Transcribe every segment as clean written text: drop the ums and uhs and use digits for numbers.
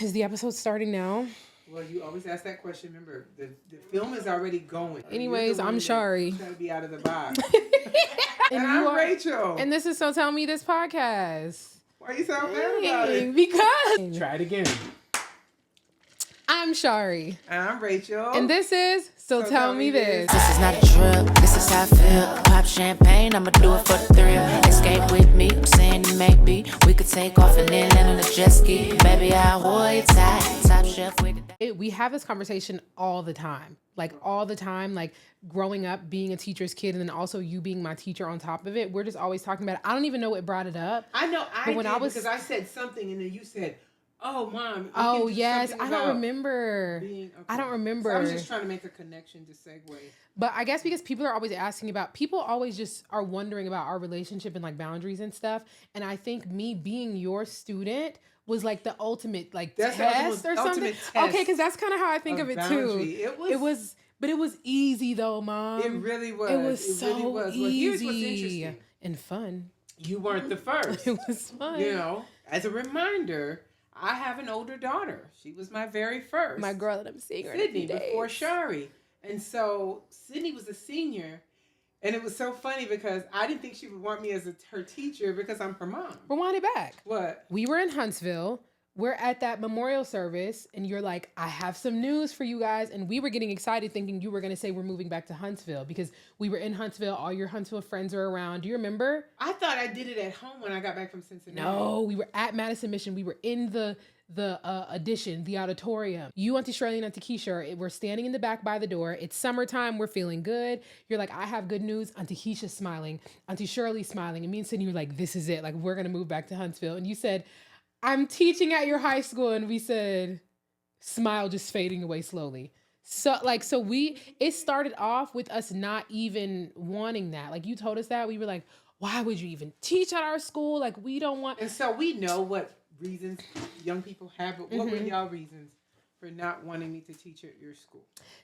Is the episode starting now? Well, you always ask that question. Remember, the film is already going. Anyways, I'm Shari. Trying to be out of the box. and I'm Rachel. And this is So Tell Me This podcast. Why are you so mad about it? Because Try it again. I'm Shari. And I'm Rachel. And this is So Tell Me This. This is not a drug, this is how I feel. Pop champagne, I'ma do it for the thrill. Escape with me, I'm saying it maybe we could take off and then land on a jet ski. Baby, I'll hold you tight. Top shelf with it. We have this conversation all the time. Like all the time, like growing up, being a teacher's kid, and then also you being my teacher on top of it. We're just always talking about it. I don't even know what brought it up. I know because I said something and then you said, "Oh, Mom." Oh, yes. I don't remember. I don't remember. So I was just trying to make a connection to segue. But I guess because people are always asking about, people always just are wondering about our relationship and like boundaries and stuff. And I think me being your student was like the ultimate like test or something. Okay, because that's kind of how I think of it boundary. too. But it was easy though, Mom. It really was. It was so really was. easy. Well, here's what's interesting. And fun. You weren't the first. It was fun. You know, as a reminder, I have an older daughter. She was my very first. My girl that I'm seeing her Sydney, before Shari. And so Sydney was a senior. And it was so funny because I didn't think she would want me as her teacher because I'm her mom. Rewind it back. What? We were in Huntsville. We're at that memorial service. And you're like, I have some news for you guys. And we were getting excited thinking you were going to say we're moving back to Huntsville because we were in Huntsville. All your Huntsville friends are around. Do you remember? I thought I did it at home when I got back from Cincinnati. No, we were at Madison Mission. We were in the audition, the auditorium. You, Auntie Shirley, and Auntie Keisha, we're standing in the back by the door. It's summertime. We're feeling good. You're like, I have good news. Auntie Keisha's smiling. Auntie Shirley's smiling. And me and Sydney were like, this is it. Like, we're going to move back to Huntsville. And you said, I'm teaching at your high school. And we said, smile just fading away slowly. So it started off with us not even wanting that. Like, you told us that. We were like, why would you even teach at our school? Like, we don't want. And so we know what reasons young people have, but what were y'all reasons for not wanting me to teach at your school?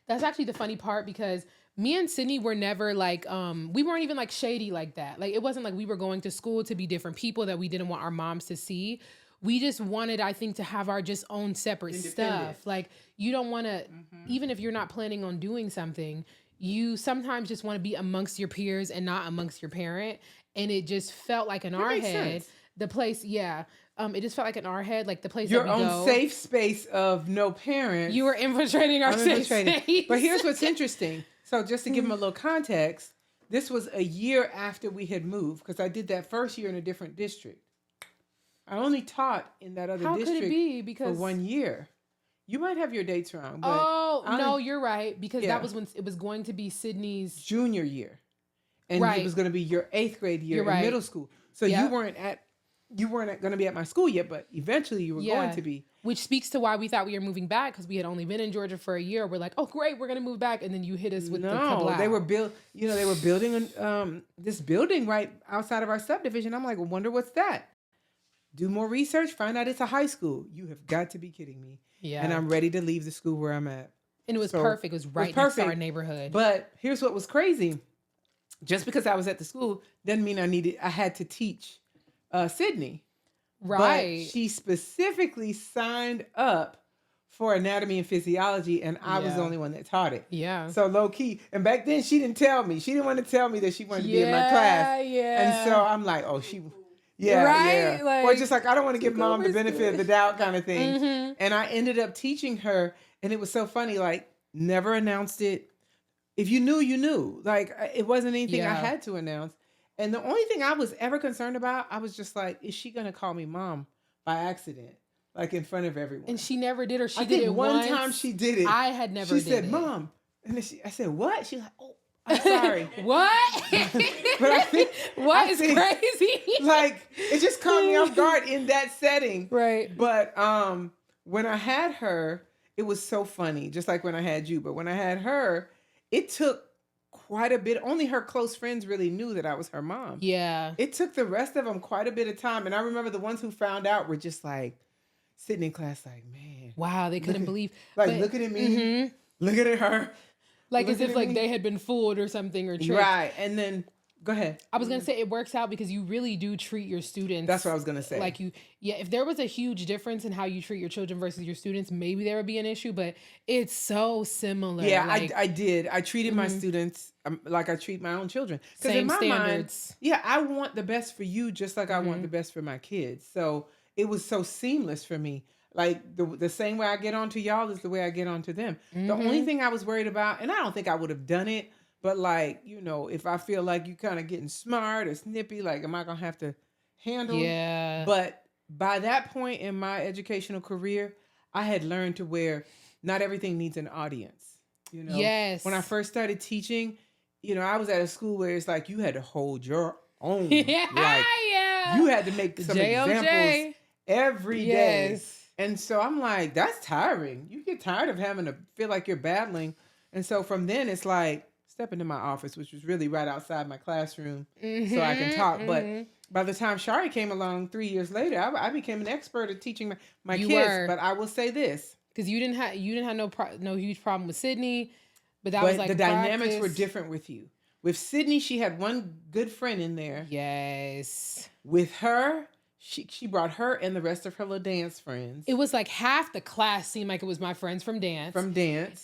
That's actually the funny part because me and Sydney were never like, we weren't even like shady like that. Like, it wasn't like we were going to school to be different people that we didn't want our moms to see. We just wanted, I think, to have our just own separate stuff. Like, you don't want to, even if you're not planning on doing something, you sometimes just want to be amongst your peers and not amongst your parent. And it just felt like in our head, the place, it just felt like in our head, like the place your that we own safe space of no parents. You were infiltrating our safe space. But here's what's interesting. So just to give them a little context, this was a year after we had moved because I did that first year in a different district. I only taught in that other district could it be? Because for 1 year. You might have your dates wrong. But no, you're right. Because that was when it was going to be Sydney's junior year. And it was going to be your 8th grade year in middle school. So you weren't going to be at my school yet, but eventually you were going to be. Which speaks to why we thought we were moving back because we had only been in Georgia for a year. We're like, oh great, we're going to move back, and then you hit us with the kablow. They were building this building right outside of our subdivision. I'm like, well, wonder what's that? Do more research, find out it's a high school. You have got to be kidding me. Yeah. And I'm ready to leave the school where I'm at. And it was perfect. It was right next to our neighborhood. But here's what was crazy. Just because I was at the school doesn't mean I had to teach Sydney. Right. But she specifically signed up for anatomy and physiology, and I was the only one that taught it. Yeah. So low key. And back then she didn't tell me. She didn't want to tell me that she wanted to be in my class. Yeah. And so I'm like, oh, yeah. Like, or just like, I don't want to give mom the benefit of the doubt kind of thing. And I ended up teaching her, and it was so funny, like, never announced it. If you knew, you knew. Like, it wasn't anything I had to announce. And the only thing I was ever concerned about, I was just like, is she going to call me mom by accident? Like, in front of everyone. And she never did, or she I did think it one time she did it. I had never She said, it. Mom. And then I said, what? She was like, oh, I'm sorry. What? But I think, crazy? Like, it just caught me off guard in that setting. Right. But when I had her, it was so funny, just like when I had you. But when I had her, it took quite a bit. Only her close friends really knew that I was her mom. Yeah. It took the rest of them quite a bit of time. And I remember the ones who found out were just like sitting in class like, man. Wow, they couldn't believe. Like, looking at me, looking at her. Like as if like they had been fooled or something or tricked. Right. And then Go ahead. I was going to say it works out because you really do treat your students. That's what I was going to say. Like if there was a huge difference in how you treat your children versus your students, maybe there would be an issue, but it's so similar. Yeah, like, I did. I treated my students like I treat my own children. Because in my standards. mind, I want the best for you just like I want the best for my kids. So it was so seamless for me. Like the same way I get on to y'all is the way I get on to them. The only thing I was worried about, and I don't think I would have done it, but like, if I feel like you kind of getting smart or snippy, like, am I going to have to handle it? But by that point in my educational career, I had learned to where not everything needs an audience. Yes. When I first started teaching, I was at a school where it's like you had to hold your own. You had to make some examples every day. And so I'm like, that's tiring. You get tired of having to feel like you're battling. And so from then it's like, step into my office, which was really right outside my classroom, so I can talk. But by the time Shari came along 3 years later, I became an expert at teaching my kids. But I will say this. Because you didn't have no huge problem with Sydney, but was like the dynamics were different with you. With Sydney, she had one good friend in there. Yes. With her, she brought her and the rest of her little dance friends. It was like half the class seemed like it was my friends from dance.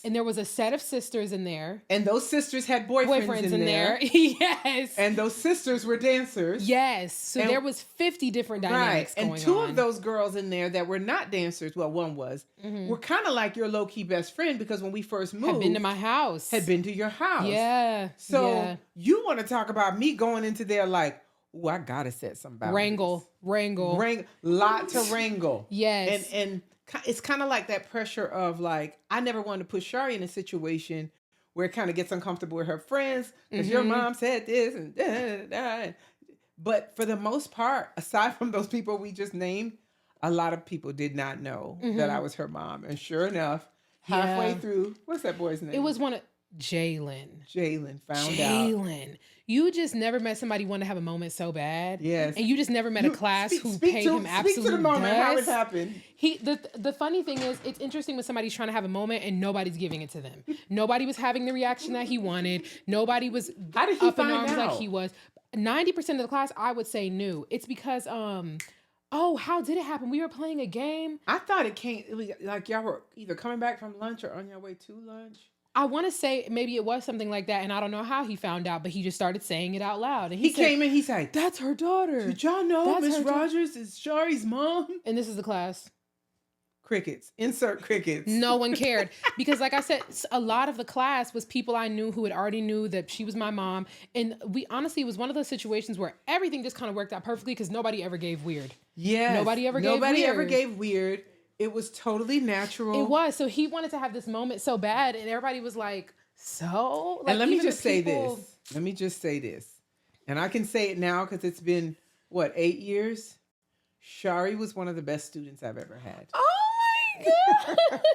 And there was a set of sisters in there. And those sisters had boyfriends in there. Yes. And those sisters were dancers. Yes. So there was 50 different dynamics going on. And two of those girls in there that were not dancers, well, one was, were kind of like your low-key best friend because when we first moved. Had been to my house. Had been to your house. Yeah. So you want to talk about me going into there like, ooh, I gotta set some boundaries. Wrangle. Lot to wrangle. Yes. And it's kind of like that pressure of like, I never wanted to put Shari in a situation where it kind of gets uncomfortable with her friends because your mom said this and da. But for the most part, aside from those people we just named, a lot of people did not know that I was her mom. And sure enough, halfway through, what's that boy's name? It was one of Jalen found out. You just never met somebody who wanted to have a moment so bad. Yes. And you just never met a class who paid him absolute Speak to the moment, dust. how it happened. The funny thing is, it's interesting when somebody's trying to have a moment and nobody's giving it to them. Nobody was having the reaction that he wanted. Nobody was how did he up in find arms out? like he was. 90% of the class, I would say, knew. It's because, how did it happen? We were playing a game. I thought it was like y'all were either coming back from lunch or on your way to lunch. I want to say maybe it was something like that, and I don't know how he found out, but he just started saying it out loud. And he came in, he's like, "That's her daughter. Did y'all know Miss Rogers is Shari's mom?" And this is the class. Crickets. Insert crickets. No one cared. Because like I said, a lot of the class was people I knew who had already knew that she was my mom. And we honestly, it was one of those situations where everything just kind of worked out perfectly because nobody ever gave weird. Yes. Nobody ever gave weird. It was totally natural. It was. So he wanted to have this moment so bad, and everybody was like, so? Like, and let me just say this. And I can say it now because it's been, 8 years? Shari was one of the best students I've ever had. Oh my God.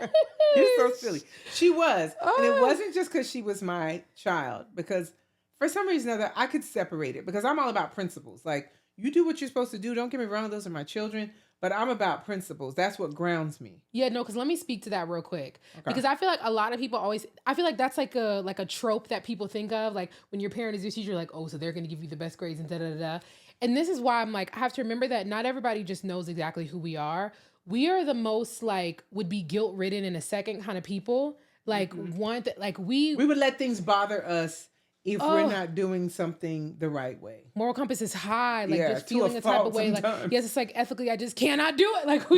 You're so silly. She was. And it wasn't just because she was my child. Because for some reason or other, I could separate it. Because I'm all about principles. Like, you do what you're supposed to do. Don't get me wrong. Those are my children. But I'm about principles. That's what grounds me. Yeah, no, because let me speak to that real quick. Okay. Because I feel like a lot of people I feel like that's like a trope that people think of. Like when your parent is your teacher, like, oh, so they're going to give you the best grades and da-da-da-da. And this is why I'm like, I have to remember that not everybody just knows exactly who we are. We are the most like, would be guilt-ridden in a second kind of people. Like we would let things bother us if we're not doing something the right way. Moral compass is high, like just feeling a type of way. Sometimes. Like, yes, it's like ethically, I just cannot do it. Like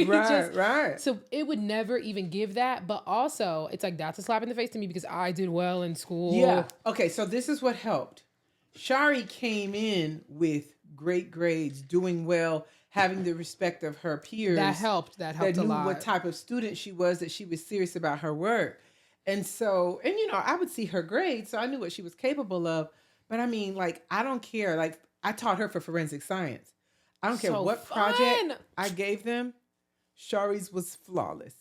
right. So it would never even give that. But also, it's like that's a slap in the face to me because I did well in school. Yeah. Okay, so this is what helped. Shari came in with great grades, doing well, having the respect of her peers. That helped a lot. That knew what type of student she was, that she was serious about her work. And so, I would see her grades, so I knew what she was capable of. But I mean, like, I don't care. Like, I taught her for forensic science. I don't care what project I gave them. Shari's was flawless.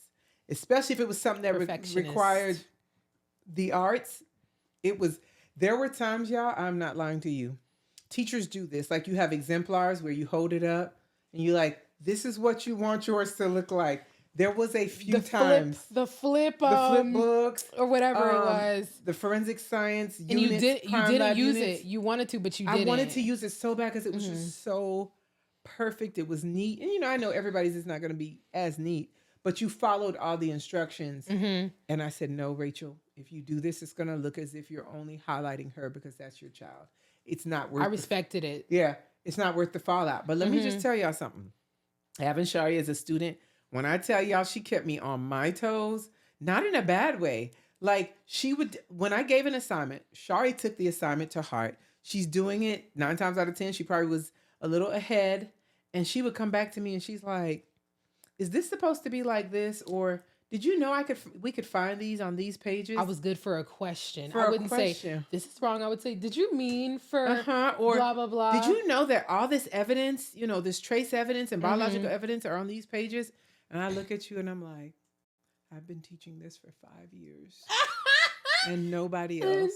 Especially if it was something that required the arts. There were times, y'all, I'm not lying to you. Teachers do this. Like, you have exemplars where you hold it up and you're like, this is what you want yours to look like. There was a few times. The flip books. Or whatever it was. The forensic science and units. You didn't use it. You wanted to, but you didn't. I wanted to use it so bad because it was just so perfect. It was neat. And I know everybody's is not going to be as neat, but you followed all the instructions. And I said, no, Rachel, if you do this, it's going to look as if you're only highlighting her because that's your child. It's not worth I respected it. Yeah. It's not worth the fallout. But let me just tell y'all something. Having Shari as a student, when I tell y'all she kept me on my toes, not in a bad way. Like when I gave an assignment, Shari took the assignment to heart. She's doing it 9 times out of 10. She probably was a little ahead. And she would come back to me and she's like, is this supposed to be like this? Or did you know we could find these on these pages? I was good for a question. I wouldn't say, this is wrong. I would say, did you mean for or blah, blah, blah? Did you know that all this evidence, this trace evidence and biological evidence are on these pages? And I look at you and I'm like, I've been teaching this for 5 years. And nobody else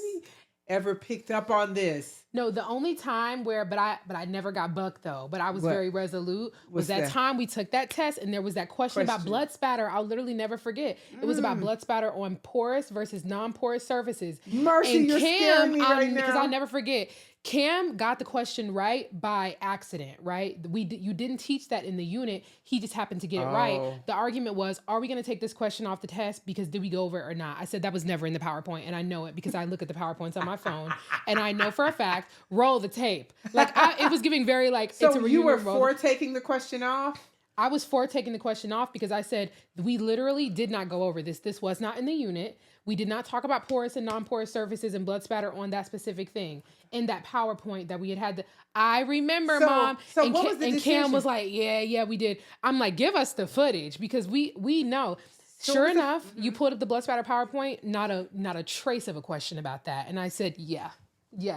ever picked up on this. No, the only time but I never got bucked though, but I was very resolute. Was that time we took that test and there was that question about blood spatter. I'll literally never forget. It was about blood spatter on porous versus non-porous surfaces. Mercy, and you're scaring me right now. Because I'll never forget. Cam got the question right by accident, right? You didn't teach that in the unit. He just happened to get it right. The argument was, are we going to take this question off the test because did we go over it or not? I said that was never in the PowerPoint, and I know it because I look at the PowerPoints on my phone, and I know for a fact, roll the tape. Like, it was giving very like, so it's a reunion. You were for taking the question off? I was for taking the question off because I said, we literally did not go over this. This was not in the unit. We did not talk about porous and non-porous surfaces and blood spatter on that specific thing in that PowerPoint that we had. I remember, Mom. So and what was the decision? Cam was like, yeah, we did. I'm like, give us the footage because we know. So sure enough, you pulled up the blood spatter PowerPoint, not a trace of a question about that. And I said, yeah.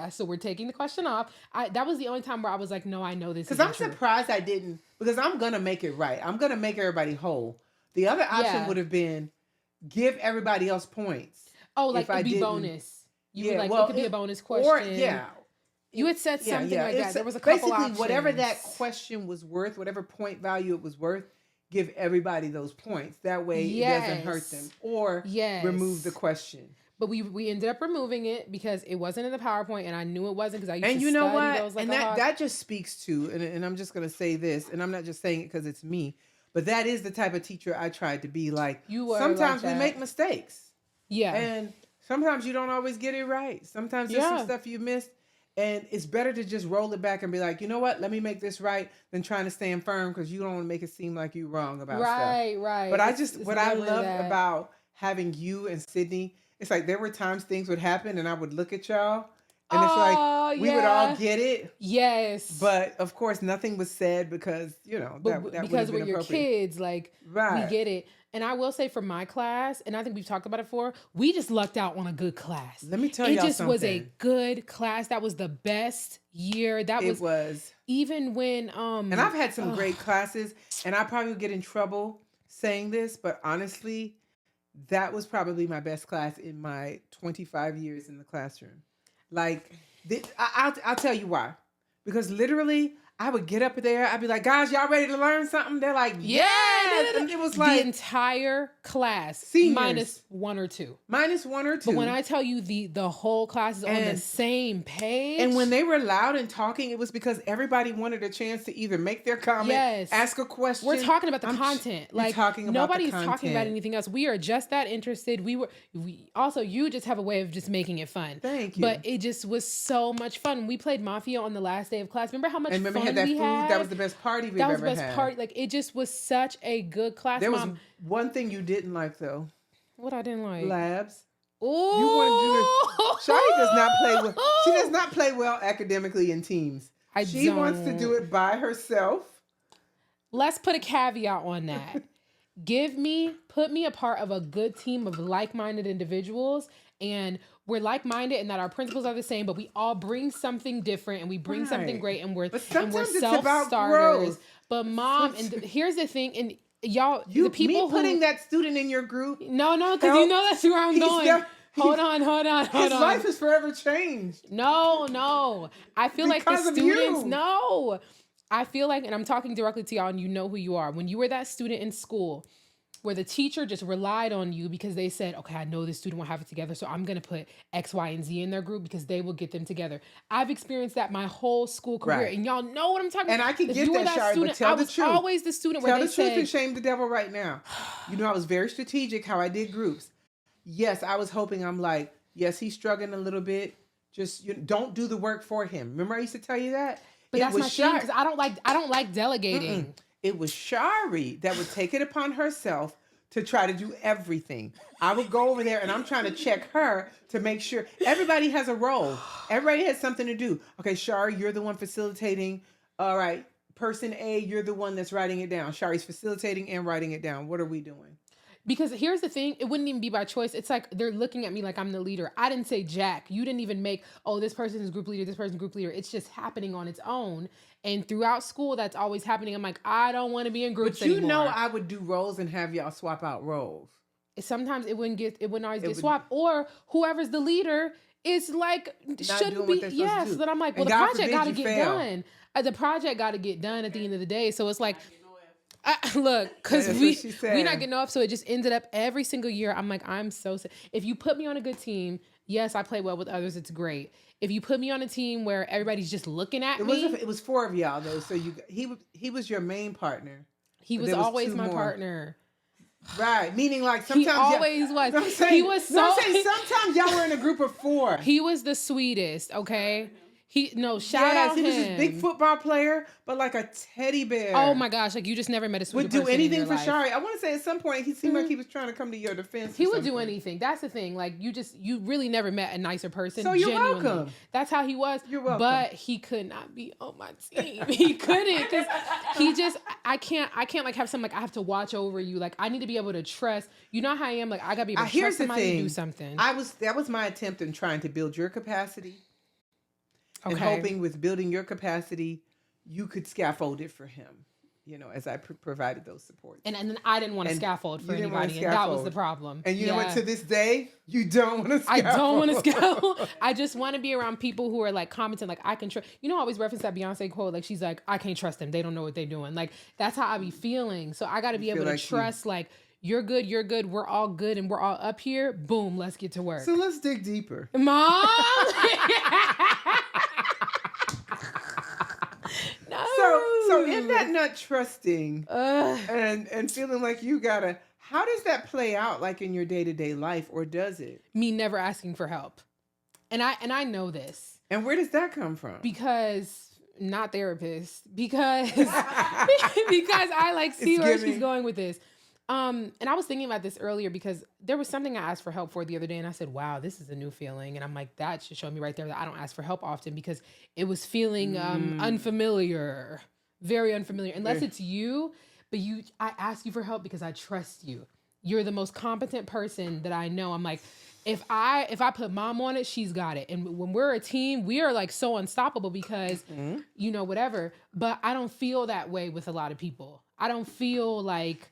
So we're taking the question off. That was the only time where I was like, no, I know this. Because I'm surprised I didn't, because I'm going to make it right. I'm going to make everybody whole. The other option would have been give everybody else points. Oh, like it'd be bonus. You were like, it could be a bonus question. Or, you had said something like that. There was a couple options. Basically, whatever that question was worth, whatever point value it was worth, give everybody those points. That way it doesn't hurt them. Or remove the question. But we ended up removing it because it wasn't in the PowerPoint, and I knew it wasn't because I used to study those like and that just speaks to, and I'm just going to say this, and I'm not just saying it because it's me, but that is the type of teacher I tried to be. Like, sometimes we make mistakes. Yeah. And sometimes you don't always get it right. Sometimes there's some stuff you missed, and it's better to just roll it back and be like, you know what? Let me make this right than trying to stand firm because you don't want to make it seem like you're wrong about stuff. Right. But what I loved about having you and Sydney, it's like there were times things would happen and I would look at y'all and it's like we would all get it. Yes. But of course nothing was said because, that because we're your kids, like we get it. And I will say for my class, and I think we've talked about it before, we just lucked out on a good class. Let me tell you something. It just was a good class. That was the best year. It was. Even when and I've had some great classes, and I probably would get in trouble saying this, but honestly, that was probably my best class in my 25 years in the classroom. Like, I'll tell you why. Because literally, I would get up there. I'd be like, guys, y'all ready to learn something? They're like, yeah. And it was like the entire class, seniors, minus one or two. But when I tell you the whole class is on the same page. And when they were loud and talking, it was because everybody wanted a chance to either make their comment, ask a question. We're talking about the content. Like, nobody's talking about anything else. We are just that interested. We also, you just have a way of just making it fun. Thank you. But it just was so much fun. We played Mafia on the last day of class. Remember how much fun we had? That was the best party we've ever had. That was the best party. Like, it just was such a good class. There was one thing you didn't like, though. What I didn't like? Labs. Ooh. You want to do this. Shawty does not play well. She does not play well academically in teams. She wants to do it by herself. Let's put a caveat on that. Put me a part of a good team of like-minded individuals, and we're like-minded in that our principles are the same, but we all bring something different and we bring something great, and we're self-starters. But Mom, and here's the thing, and y'all, the people putting that student in your group. No, because you know that's where I'm going. Hold on. His life is forever changed. No. I feel like the students. No, I feel like, and I'm talking directly to y'all, and you know who you are. When you were that student in school, where the teacher just relied on you because they said, okay, I know this student will have it together, so I'm going to put X, Y, and Z in their group because they will get them together. I've experienced that my whole school career, and y'all know what I'm talking about. And I can get that, Shari, but tell the truth. I was always the student where they said... Tell the truth and shame the devil right now. You know, I was very strategic how I did groups. Yes, I was hoping, I'm like, yes, he's struggling a little bit. Just don't do the work for him. Remember I used to tell you that? But that's my thing, because I don't like delegating. It was Shari that would take it upon herself to try to do everything. I would go over there and I'm trying to check her to make sure everybody has a role. Everybody has something to do. Okay, Shari, you're the one facilitating. All right, person A, you're the one that's writing it down. Shari's facilitating and writing it down. What are we doing? Because here's the thing, it wouldn't even be by choice. It's like they're looking at me like I'm the leader. I didn't say jack. You didn't even make, oh, this person is group leader, this person's group leader. It's just happening on its own. And throughout school, that's always happening. I'm like, I don't want to be in groups anymore. But you know I would do roles and have y'all swap out roles. Sometimes it wouldn't always get swapped. Or whoever's the leader is like, shouldn't be. Yes. So then I'm like, well, the project got to get done. The project got to get done at the end of the day. So it's like, look, because we not getting off, so it just ended up every single year. I'm like, I'm so sad. If you put me on a good team, yes, I play well with others. It's great. If you put me on a team where everybody's just looking at me, it was 4 of y'all though. So he was your main partner. He was always my partner. Right, meaning like sometimes he always was. I'm saying, he was so. I'm saying sometimes y'all were in a group of 4. He was the sweetest. Okay. Shout out him. He was this big football player, but like a teddy bear. Oh my gosh, like you just never met a sweet person. Would do anything in your for life. Shari. I want to say at some point he seemed like he was trying to come to your defense. He would do anything. That's the thing. Like you really never met a nicer person. So you're genuinely. welcome. That's how he was. You're welcome. But he could not be on my team. He couldn't because he just. I can't like have some like I have to watch over you. Like I need to be able to trust. You know how I am. Like I gotta be able to trust somebody to do something. That was my attempt in trying to build your capacity. And hoping with building your capacity, you could scaffold it for him, you know, as I provided those supports. And then I didn't want to scaffold for anybody, and that was the problem. And you know what, to this day, you don't want to scaffold. I don't want to scaffold. I just want to be around people who are like commenting, like I can trust. You know, I always reference that Beyonce quote, like she's like, I can't trust them. They don't know what they're doing. Like that's how I be feeling. So I got to be able to trust, like, you're good, we're all good, and we're all up here. Boom, let's get to work. So let's dig deeper. Mom! So in that not trusting and feeling like you gotta, how does that play out like in your day-to-day life, or does it? Me never asking for help. And I know this. And where does that come from? Because not therapist. Because I like see where she's going with this. And I was thinking about this earlier because there was something I asked for help for the other day, and I said, wow, this is a new feeling. And I'm like, that should show me right there that I don't ask for help often because it was feeling unfamiliar, very unfamiliar. Unless it's you, but I ask you for help because I trust you. You're the most competent person that I know. I'm like, if I put mom on it, she's got it. And when we're a team, we are like so unstoppable because, you know, whatever. But I don't feel that way with a lot of people. I don't feel like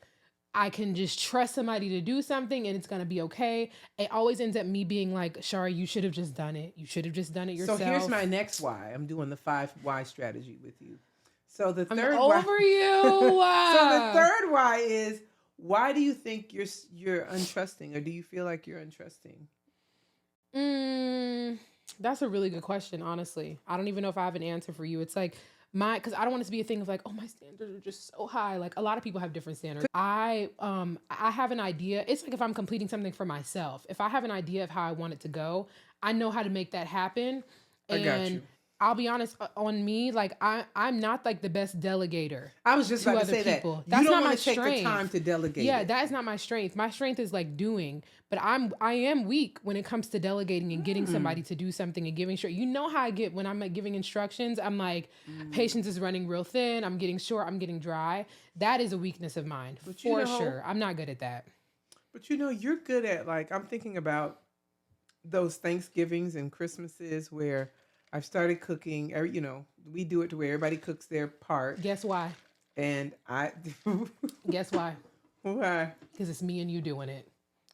I can just trust somebody to do something and it's going to be okay. It always ends up me being like, Shari, you should have just done it. You should have just done it yourself. So here's my next why. I'm doing the 5 why strategy with you. So the third I'm over why, you. So the third why is, why do you think you're untrusting, or do you feel like you're untrusting? That's a really good question, honestly. I don't even know if I have an answer for you. It's like, because I don't want it to be a thing of like, oh, my standards are just so high. Like a lot of people have different standards. I have an idea. It's like if I'm completing something for myself, if I have an idea of how I want it to go, I know how to make that happen. And I got you. I'll be honest, on me, like I'm not like the best delegator. I was just about to say people. That. That's you don't not want my to take strength. the time to delegate. Yeah, that is not my strength. My strength is like doing, but I am weak when it comes to delegating and getting somebody to do something and giving short. You know how I get when I'm like giving instructions, I'm like, patience is running real thin. I'm getting short. I'm getting dry. That is a weakness of mine for sure. I'm not good at that. But you know, you're good at, like, I'm thinking about those Thanksgivings and Christmases where I've started cooking. You know, we do it to where everybody cooks their part. Guess why? And Guess why? Why? Because it's me and you doing it.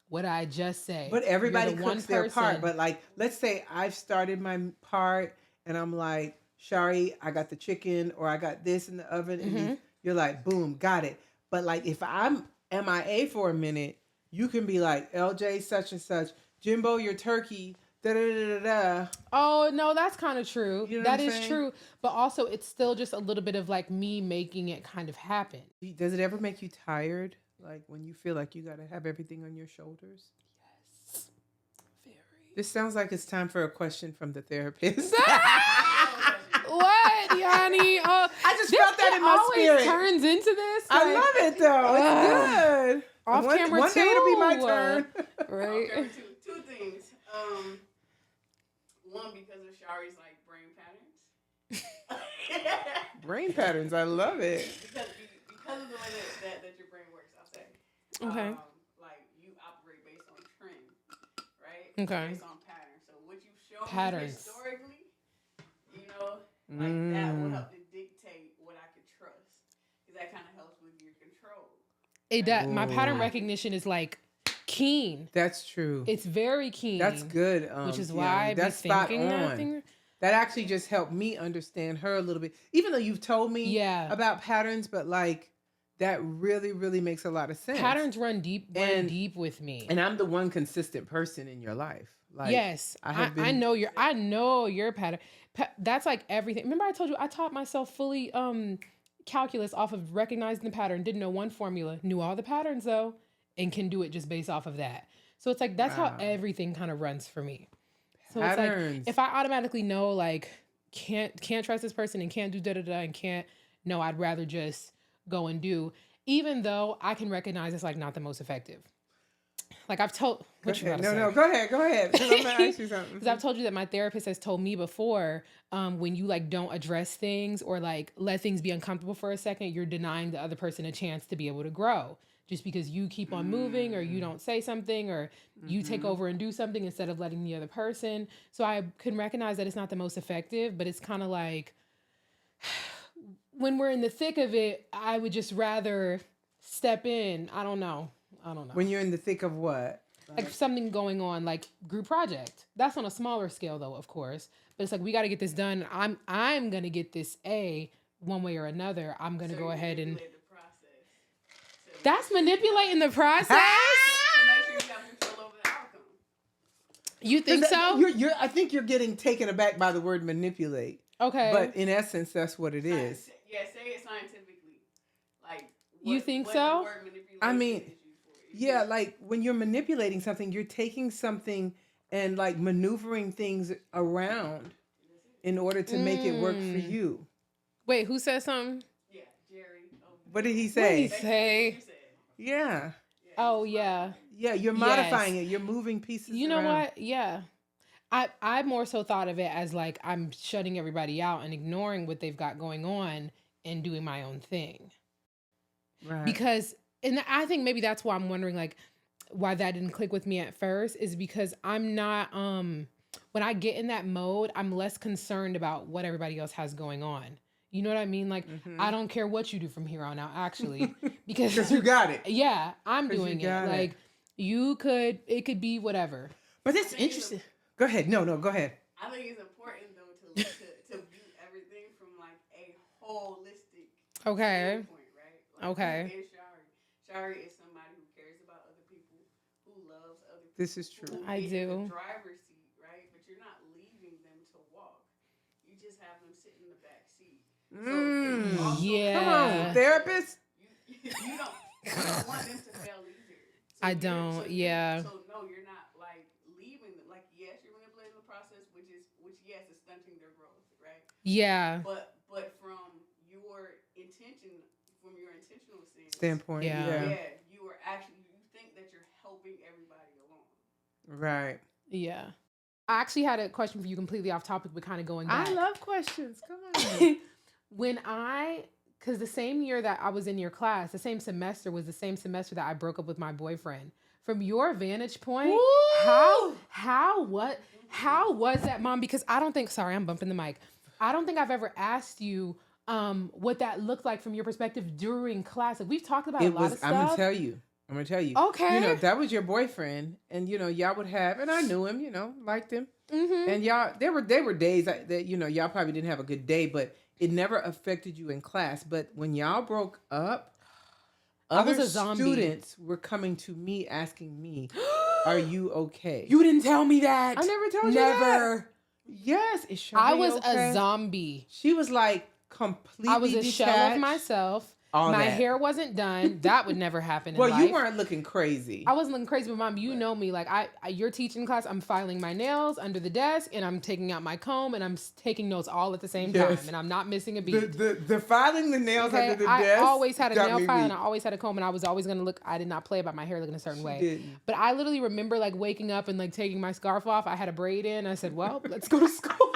What I just say. But everybody cooks their part. But like, let's say I've started my part and I'm like, Shari, I got the chicken or I got this in the oven. And you're like, boom, got it. But like, if I'm MIA for a minute, you can be like, LJ such and such, Jimbo, your turkey, da da da da da. Oh, no, that's kind of true. You know that what I'm is saying? true. But also, it's still just a little bit of like me making it kind of happen. Does it ever make you tired? Like when you feel like you got to have everything on your shoulders? Yes. Very. This sounds like it's time for a question from the therapist. What, Yanni? Oh, I just felt that in my spirit. Turns into this. I love it though. It's good. Off camera one too. day it'll be my turn. Right. Okay, two things. One, because of Shari's like brain patterns. Brain patterns. I love it. Because of the way that your brain works, I'll say. Okay. Like you operate based on trend, right? Okay. Based on patterns. So what you've shown Patterns. me historically, you know, like that will help to dictate what I could trust. Because that kind of helps with your control. It does. My pattern Ooh. recognition is like keen. That's true. It's very keen. That's good. Which is why I be that's spot thinking that on. thing. That actually just helped me understand her a little bit. Even though you've told me about patterns, but like that really, really makes a lot of sense. Patterns run deep with me. And I'm the one consistent person in your life. Like, yes, I know your pattern. That's like everything. Remember I told you I taught myself fully calculus off of recognizing the pattern. Didn't know one formula. Knew all the patterns though, and can do it just based off of that. So it's like that's how everything kind of runs for me. So Patterns. it's like if I automatically know like can't trust this person and can't do da da da and can't no, I'd rather just go and do, even though I can recognize it's like not the most effective. Like I've told Go ahead. No, go ahead. 'Cause I'm gonna ask you something. Because I've told you that my therapist has told me before, when you like don't address things or like let things be uncomfortable for a second, you're denying the other person a chance to be able to grow. Just because you keep on moving or you don't say something or you take over and do something instead of letting the other person. So I can recognize that it's not the most effective, but it's kind of like when we're in the thick of it, I would just rather step in. I don't know. When you're in the thick of what? Like something going on, like group project. That's on a smaller scale though, of course. But it's like, we got to get this done. I'm going to get this A one way or another. I'm going to go ahead and... That's manipulating the process? To make sure you have control over the outcome. You think so? I think you're getting taken aback by the word manipulate. Okay. But in essence, that's what it is. Yeah, say it scientifically. Like, you think what so? The word manipulation I mean, is used for. yeah, like when you're manipulating something, you're taking something and like maneuvering things around in order to make it work for you. Wait, who said something? Yeah, Jerry. What did he say? What did he say? Yeah. Oh, yeah. Yeah, you're modifying it. You're moving pieces You know around. what? Yeah. I more so thought of it as like I'm shutting everybody out and ignoring what they've got going on and doing my own thing. Right. Because, and I think maybe that's why I'm wondering like why that didn't click with me at first is because I'm not, when I get in that mode, I'm less concerned about what everybody else has going on. You know what I mean? Like, I don't care what you do from here on out, actually, because you got it. Yeah, I'm doing it. Like, it could be whatever. But that's interesting. Go ahead. No, go ahead. I think it's important though to view everything from like a holistic standpoint, right? Like, Okay. Who is Shari? Shari is somebody who cares about other people, who loves other people. This is true. Who I is do. in the driver's seat, right? But you're not leaving them to walk. You just have them sit in the back seat. So yeah. Come on, therapist. You don't want them to fail either. So I don't. Yeah. So no, you're not like leaving them. Like yes, you're manipulating the process, which yes is stunting their growth, right? Yeah. But from your intentional standpoint, Yeah. you think that you're helping everybody along. Right. Yeah. I actually had a question for you completely off topic, but kind of going back. I love questions. Come on. Because the same year that I was in your class, the same semester was the same semester that I broke up with my boyfriend. From your vantage point, how was that, Mom? Because I don't think, sorry, I'm bumping the mic. I don't think I've ever asked you what that looked like from your perspective during class. Like, we've talked about a lot of stuff. I'm gonna tell you. Okay. You know, that was your boyfriend, and you know, y'all would have, and I knew him, you know, liked him. Mm-hmm. And y'all, there were days that, you know, y'all probably didn't have a good day, but it never affected you in class. But when y'all broke up, other was a zombie. students were coming to me asking me, "Are you okay?" You didn't tell me that. I never told you Never. that. Yes, is Shari I was okay? a zombie. She was like completely I was a shell of detached. myself. All My that. hair wasn't done. That would never happen in Well, life. you weren't looking crazy. I wasn't looking crazy, but Mom, you know me. Like you're teaching class. I'm filing my nails under the desk, and I'm taking out my comb, and I'm taking notes all at the same time, and I'm not missing a beat. The filing the nails under the I desk. always had a got nail me file, weak. and I always had a comb, and I was always gonna look. I did not play about my hair looking a certain way. didn't. But I literally remember like waking up and like taking my scarf off. I had a braid in. I said, "Well, let's go to school."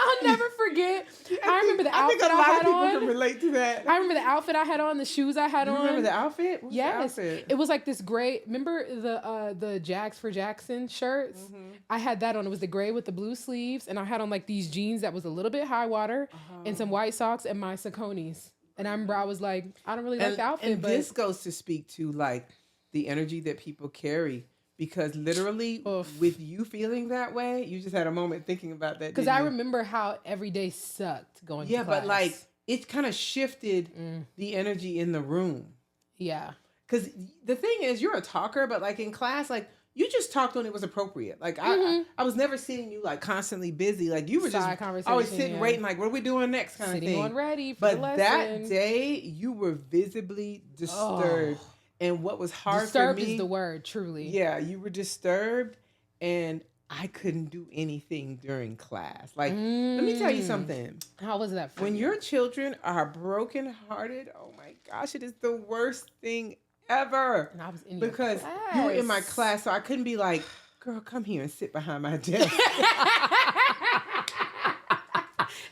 I'll never forget. I remember the outfit I had people on. can relate to that. I remember the outfit I had on, the shoes I had You on. remember the outfit? What's Yes, the outfit? it was like this gray. Remember the Jags for Jackson shirts? Mm-hmm. I had that on. It was the gray with the blue sleeves, and I had on like these jeans that was a little bit high water, and some white socks and my Sauconys. And I remember I was like, I don't really like the outfit, and but this goes to speak to like the energy that people carry. Because literally, Oof. with you feeling that way, you just had a moment thinking about that. because I remember how every day sucked going. Yeah, to class. but like it kind of shifted the energy in the room. yeah, Because the thing is, you're a talker, but like in class, like you just talked when it was appropriate. Like I was never seeing you like constantly busy. Like you were Side just conversation, always sitting yeah. waiting. Like what are we doing next? Kind sitting of thing. on ready for But the lesson. that day, you were visibly disturbed, and what was hard Disturbed for me is the word, truly. Yeah, you were disturbed, and I couldn't do anything during class. Like, let me tell you something. How was that for When you? your children are brokenhearted, oh my gosh, it is the worst thing ever. And I was in your Because you were in my class. class, so I couldn't be like, girl, come here and sit behind my desk.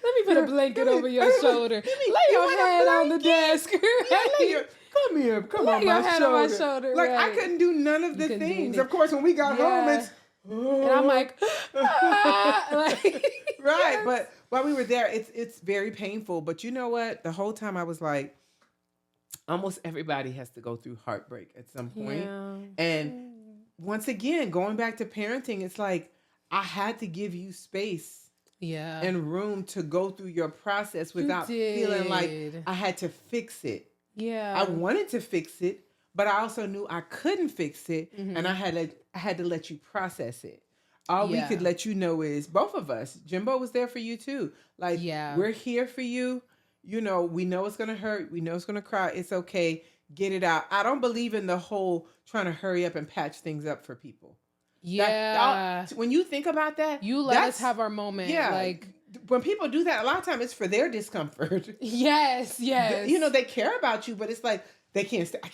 Let me put a blanket over your shoulder. Lay you your want a head on the blanket? desk. Come here, come Lay on your my head shoulder. on my shoulder, Like, I right. couldn't do none of the couldn't do things. anything. Of course, when we got home, Yeah. it's... And I'm like, like Right, but while we were there, it's very painful. But you know what? The whole time I was like, almost everybody has to go through heartbreak at some point. Yeah. And once again, going back to parenting, it's like I had to give you space Yeah. and room to go through your process without feeling like did. I had to fix it. Yeah. I wanted to fix it, but I also knew I couldn't fix it, Mm-hmm. and I had to let you process it. All we Yeah. could let you know is both of us. Jimbo was there for you too. Like, Yeah. we're here for you. You know, we know it's gonna hurt. We know it's gonna cry. It's okay. Get it out. I don't believe in the whole trying to hurry up and patch things up for people. Yeah. When you think about that, You let us that's- have our moment. Yeah. Like, when people do that, a lot of time it's for their discomfort. yes. You know, they care about you, but it's like I can't stand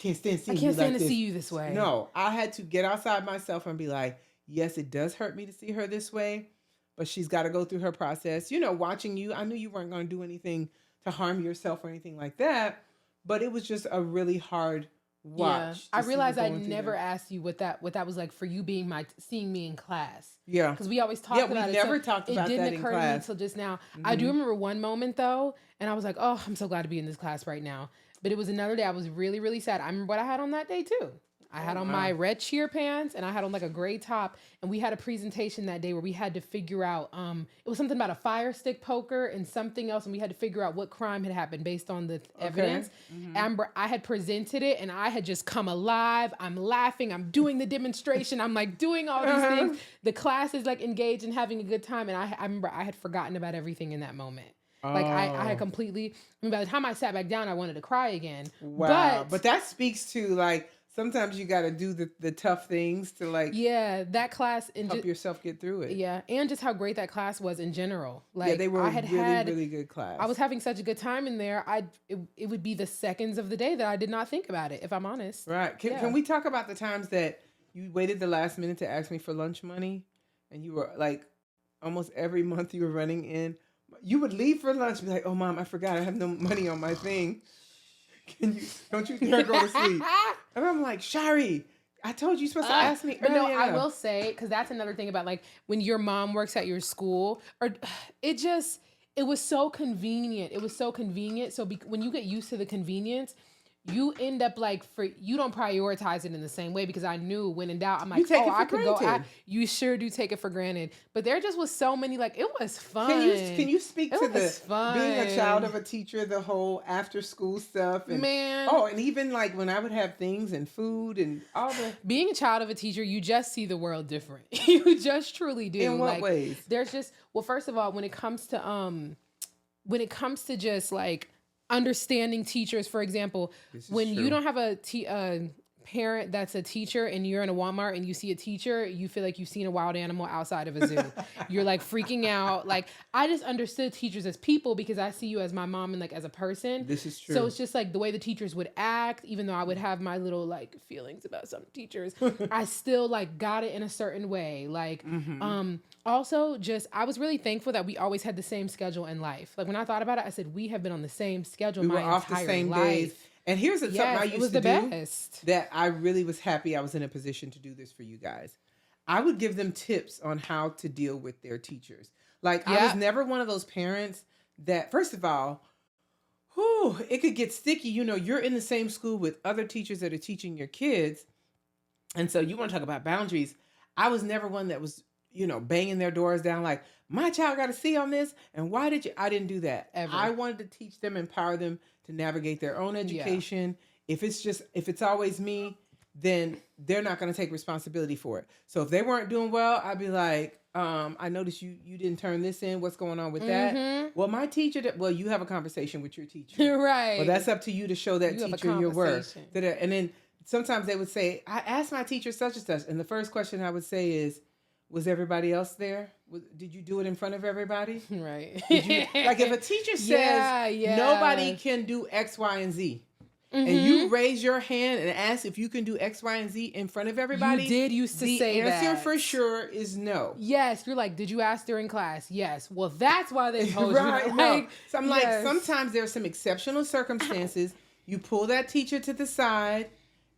seeing I you can't stand like to this. see you this way. No, I had to get outside myself and be like, yes, it does hurt me to see her this way, but she's got to go through her process. You know, watching you, I knew you weren't going to do anything to harm yourself or anything like that, but it was just a really hard watch. to I see realized you I going through never that. asked you what that was like for you being seeing me in class. Yeah. Because we always talked Yeah, we about it. never talked about it that didn't in occur to me class. until just now. I do remember one moment though, and I was like, oh, I'm so glad to be in this class right now. But it was another day I was really, really sad. I remember what I had on that day too. I had on my red cheer pants and I had on like a gray top. And we had a presentation that day where we had to figure out, it was something about a fire stick poker and something else. And we had to figure out what crime had happened based on the evidence. Amber, I had presented it and I had just come alive. I'm laughing. I'm doing the demonstration. I'm like doing all these things. The class is like engaged and having a good time. And I remember I had forgotten about everything in that moment. Like I had completely, I mean, by the time I sat back down, I wanted to cry again. Wow. But that speaks to like, sometimes you got to do the tough things to like yeah, that class help yourself get through it. yeah, and just how great that class was in general. Like Yeah, they were I had really good class. I was having such a good time in there. It would be the seconds of the day that I did not think about it, if I'm honest. Right. Can we talk about the times that you waited the last minute to ask me for lunch money, and you were like, almost every month you were running in. You would leave for lunch and be like, "Oh, Mom, I forgot. I have no money on my thing. Don't you dare go to sleep." And I'm like, Shari, I told you supposed to ask me But no, earlier. I will say, because that's another thing about like when your mom works at your school, or it was so convenient. It was so convenient. So when you get used to the convenience, you end up like you don't prioritize it in the same way, because I knew when in doubt, I'm like, You take it for I could go. granted. You sure do take it for granted. But there just was so many, like, it was fun. Can you speak to fun. being a child of a teacher, the whole after school stuff, and man, and even like when I would have things and food and all the being a child of a teacher, you just see the world different. You just truly do. In what like, ways? There's just, well, first of all, when it comes to just like understanding teachers, for example, when you don't have a parent that's a teacher and you're in a Walmart and you see a teacher, you feel like you've seen a wild animal outside of a zoo. You're like freaking out. Like, I just understood teachers as people because I see you as my mom and like as a person. This is true. So it's just like the way the teachers would act, even though I would have my little like feelings about some teachers, I still like got it in a certain way. Like, also just, I was really thankful that we always had the same schedule in life. Like when I thought about it, I said, we have been on the same schedule my entire life. We were off the same days. And here's something I used to do best. that I really was happy I was in a position to do this for you guys. I would give them tips on how to deal with their teachers. Like, I was never one of those parents that, first of all, it could get sticky. You know, you're in the same school with other teachers that are teaching your kids. And so you want to talk about boundaries. I was never one that was, banging their doors down like, my child got a C on this. And why did you? I didn't do that. Ever. I wanted to teach them, empower them to navigate their own education. Yeah. If it's always me, then they're not going to take responsibility for it. So if they weren't doing well, I'd be like, I noticed you didn't turn this in. What's going on with that? Well, my teacher, you have a conversation with your teacher. Right. Well, that's up to you to show that teacher your work. And then sometimes they would say, I asked my teacher such and such. And the first question I would say is, was everybody else there? Did you do it in front of everybody? Right. Like if a teacher says nobody can do X, Y, and Z, and you raise your hand and ask if you can do X, Y, and Z in front of everybody, you did used to say that. The answer for sure is no. Yes. You're like, did you ask during class? Yes. Well, that's why they told right, you. No. So I'm like, sometimes there's some exceptional circumstances. You pull that teacher to the side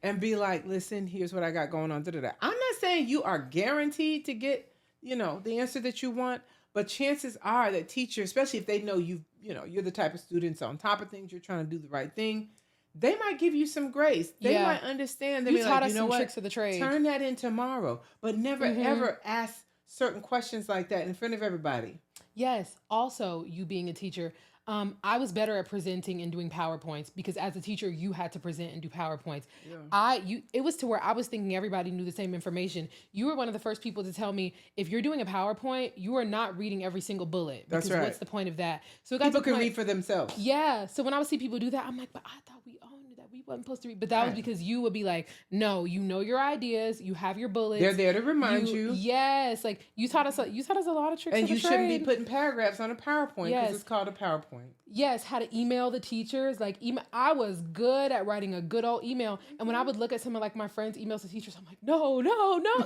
and be like, listen, here's what I got going on. I'm not saying you are guaranteed to get, the answer that you want, but chances are that teacher, especially if they know you're the type of students on top of things, you're trying to do the right thing, they might give you some grace. They might understand. They taught us some tricks of the trade. Turn that in tomorrow, but never ever ask certain questions like that in front of everybody. Yes. Also, you being a teacher, I was better at presenting and doing PowerPoints because as a teacher, you had to present and do PowerPoints. Yeah. It was to where I was thinking everybody knew the same information. You were one of the first people to tell me, if you're doing a PowerPoint, you are not reading every single bullet. Because that's right. What's the point of that? So people can read for themselves. Yeah. So when I would see people do that, I'm like, but I thought we all knew that we wasn't supposed to read. But that was because you would be like, no, you know your ideas, you have your bullets. They're there to remind you. Yes. Like you taught us a lot of tricks. And you shouldn't be putting paragraphs on a PowerPoint because it's called a PowerPoint. Yes, how to email the teachers. Like I was good at writing a good old email. And when I would look at some of like my friends' emails to teachers, I'm like, no.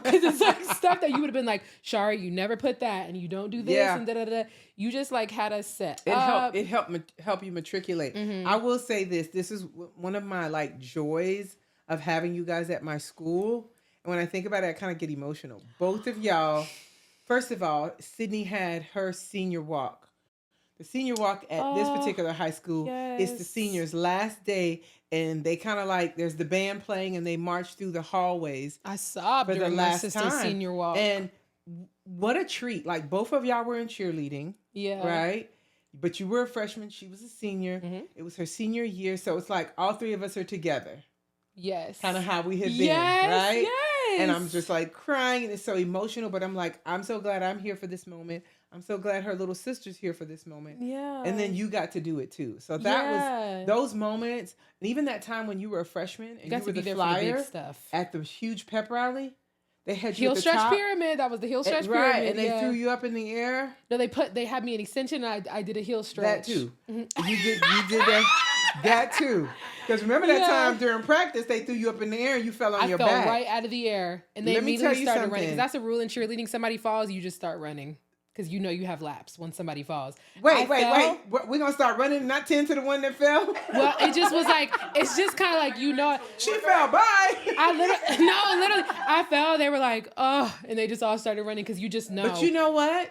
Because it's like stuff that you would have been like, Shari, you never put that and you don't do this and da-da-da. You just like had us set up. It helped you matriculate. I will say this is one of my like joys of having you guys at my school. And when I think about it, I kind of get emotional. Both of y'all, first of all, Sydney had her senior walk. The senior walk at this particular high school is the seniors' last day, and they kind of like, there's the band playing, and they march through the hallways. I sobbed during my sister's senior walk. And what a treat. Like, both of y'all were in cheerleading. Yeah. Right? But you were a freshman. She was a senior. Mm-hmm. It was her senior year, so it's like all three of us are together. Yes. Kind of how we had been, right? Yes. And I'm just like crying, and it's so emotional, but I'm like, I'm so glad I'm here for this moment. I'm so glad her little sister's here for this moment. Yeah. And then you got to do it too. So that was those moments. And even that time when you were a freshman and you were the flyer at the huge pep rally, they had you heel at the stretch top. Pyramid. That was the heel stretch pyramid. Pyramid. And they threw you up in the air. No, they had me an extension and I did a heel stretch. That too. Mm-hmm. You did that too. Because remember that time during practice, they threw you up in the air and you fell on your back. I fell right out of the air. And they immediately started running. Because that's a rule in cheerleading. Somebody falls, you just start running. Because you know you have laps when somebody falls. Wait. We're going to start running, not 10 to the one that fell? Well, it just was like, it's just kind of like, She fell, bye. I fell. They were like, oh, and they just all started running because you just know. But you know what?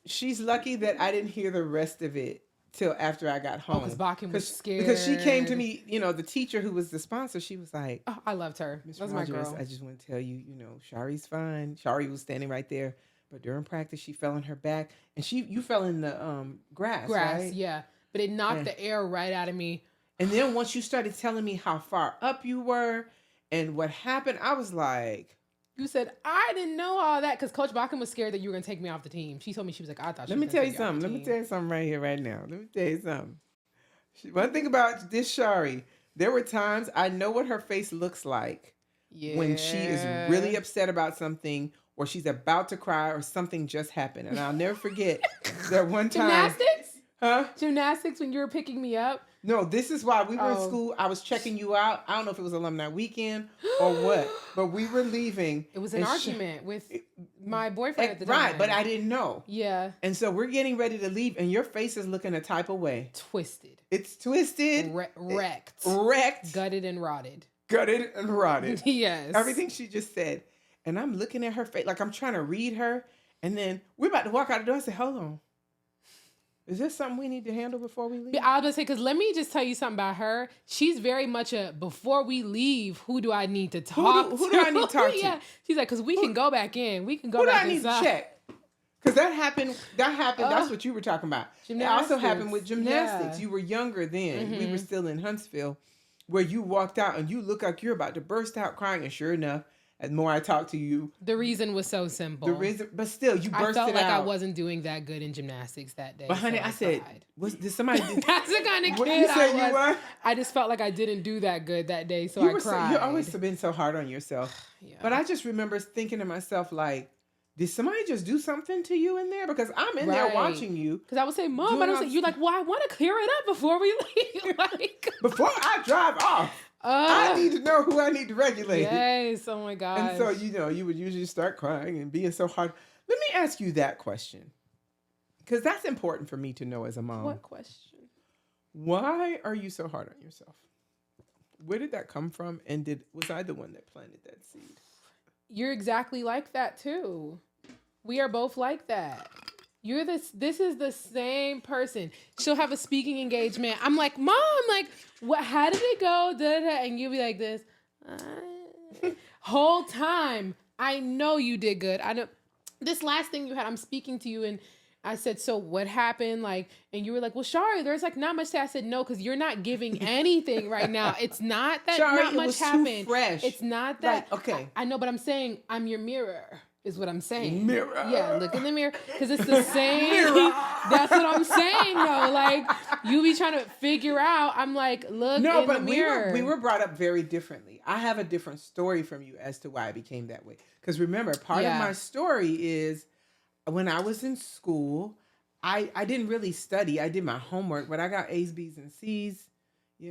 She's lucky that I didn't hear the rest of it till after I got home. Because Bakken was scared. Because she came to me, the teacher who was the sponsor, she was like, oh, I loved her. Miss That was Rogers, my girl. I just want to tell you, Shari's fine. Shari was standing right there. But during practice, she fell on her back. And you fell in the grass, right? Yeah. But it knocked the air right out of me. And then once you started telling me how far up you were and what happened, I was like... You said, I didn't know all that because Coach Bakken was scared that you were going to take me off the team. She told me, she was like, I thought Let me tell you something. Let me tell you something right here, right now. Let me tell you something. One thing about this Shari, there were times I know what her face looks like when she is really upset about something or she's about to cry or something just happened. And I'll never forget that one time. Gymnastics? Huh? Gymnastics when you were picking me up? No, this is why we were in school. I was checking you out. I don't know if it was alumni weekend or what, but we were leaving. It was an argument with my boyfriend at the time. Right, but I didn't know. Yeah. And so we're getting ready to leave, and your face is looking a type of way. Twisted. It's twisted. Wrecked. Wrecked. Gutted and rotted. Gutted and rotted. Yes. Everything she just said. And I'm looking at her face, like I'm trying to read her. And then we're about to walk out the door. I said, hold on. Is this something we need to handle before we leave? Yeah, I was going to say, because let me just tell you something about her. She's very much before we leave, who do I need to talk to? Who do I need to talk to? Yeah. She's like, because we can go back in. We can go back inside. Who do I need to check? Because that happened. That's what you were talking about. Gymnastics. It also happened with gymnastics. Yeah. You were younger then. Mm-hmm. We were still in Huntsville, where you walked out and you look like you're about to burst out crying. And sure enough, as more I talked to you, the reason was so simple. But still, you bursted out. I felt like I wasn't doing that good in gymnastics that day. But honey, I said, did somebody? That's the kind of What kid you said I was. You were? I just felt like I didn't do that good that day, so I cried. You always been so hard on yourself. Yeah. But I just remember thinking to myself, like, did somebody just do something to you in there? Because I'm in there watching you. Because I would say, Mom, but I was like, you're like, well, I want to clear it up before we leave. Before I drive off. I need to know who I need to regulate. Yes, oh my God. And so, you would usually start crying and being so hard. Let me ask you that question. Because that's important for me to know as a mom. What question? Why are you so hard on yourself? Where did that come from? And was I the one that planted that seed? You're exactly like that too. We are both like that. This is the same person. She'll have a speaking engagement. I'm like, Mom, like, what? How did it go? And you'll be like this. Whole time, I know you did good. I know this last thing you had, I'm speaking to you and I said, so what happened? Like, and you were like, well, Shari, there's like not much to say. I said, no, because you're not giving anything right now. It's not that Shari, not much happened. Too fresh. It's not that. Like, okay. I know, but I'm saying I'm your mirror. Is what I'm saying. Mirror. Yeah, look in the mirror. Because it's the same. That's what I'm saying, though. Like, you be trying to figure out. I'm like, look in the mirror. We were brought up very differently. I have a different story from you as to why I became that way. Because remember, part of my story is when I was in school, I didn't really study. I did my homework, but I got A's, B's, and C's.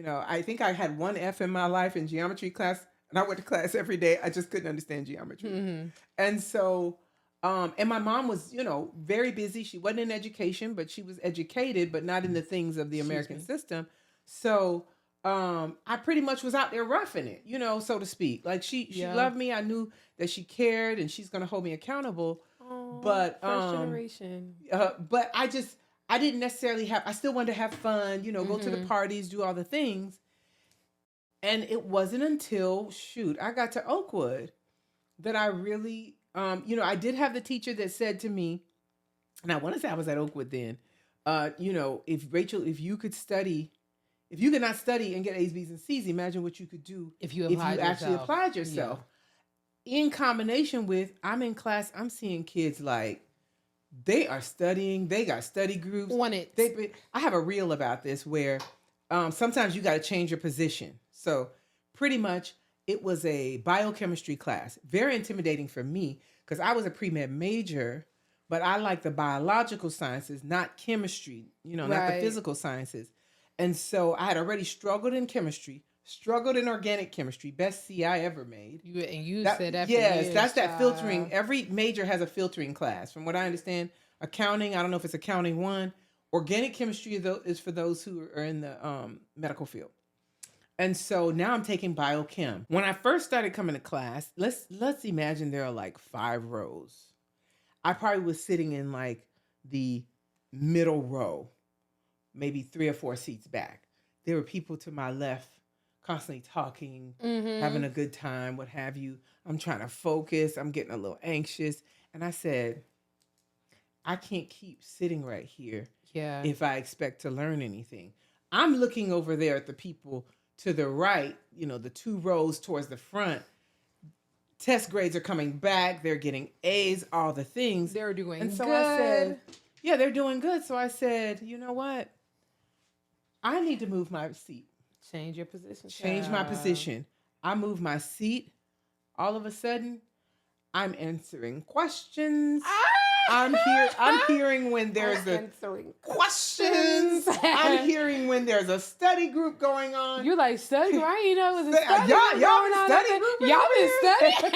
I think I had one F in my life in geometry class. And I went to class every day. I just couldn't understand geometry. Mm-hmm. And so, and my mom was, very busy. She wasn't in education, but she was educated, but not in the things of the American system. So, I pretty much was out there roughing it, so to speak. Like she loved me. I knew that she cared and she's going to hold me accountable. Oh, but, first generation. But I didn't necessarily I still wanted to have fun, go to the parties, do all the things. And it wasn't until, I got to Oakwood that I really, I did have the teacher that said to me, and I want to say I was at Oakwood then, if you could not study and get A's, B's, and C's, imagine what you could do if you actually applied yourself. Yeah. In combination with, I'm in class, I'm seeing kids like, they are studying, they got study groups. I have a reel about this where sometimes you got to change your position. So pretty much it was a biochemistry class. Very intimidating for me because I was a pre-med major, but I like the biological sciences, not chemistry, not the physical sciences. And so I had already struggled in chemistry, struggled in organic chemistry, best C I ever made. You said that. Yes, that's that filtering. Every major has a filtering class. From what I understand, accounting, I don't know if it's accounting 1. Organic chemistry is for those who are in the medical field. And so now I'm taking biochem. When I first started coming to class, let's imagine there are like 5 rows. I probably was sitting in like the middle row. maybe 3 or 4 seats back. There were people to my left constantly talking, having a good time, what have you. I'm trying to focus. I'm getting a little anxious. And I said, I can't keep sitting right here if I expect to learn anything. I'm looking over there at the people to the right, you know, the 2 rows towards the front. Test grades are coming back. They're getting A's, all the things. They're doing good. And so I said, yeah, they're doing good. So I said, you know what? I need to move my seat. Change your position. Change my position. I move my seat. All of a sudden, I'm answering questions. I'm hearing when there's questions. I'm hearing when there's a study group going on. You're like, study, right? You know, it was a study y'all group been study group. Y'all been studying.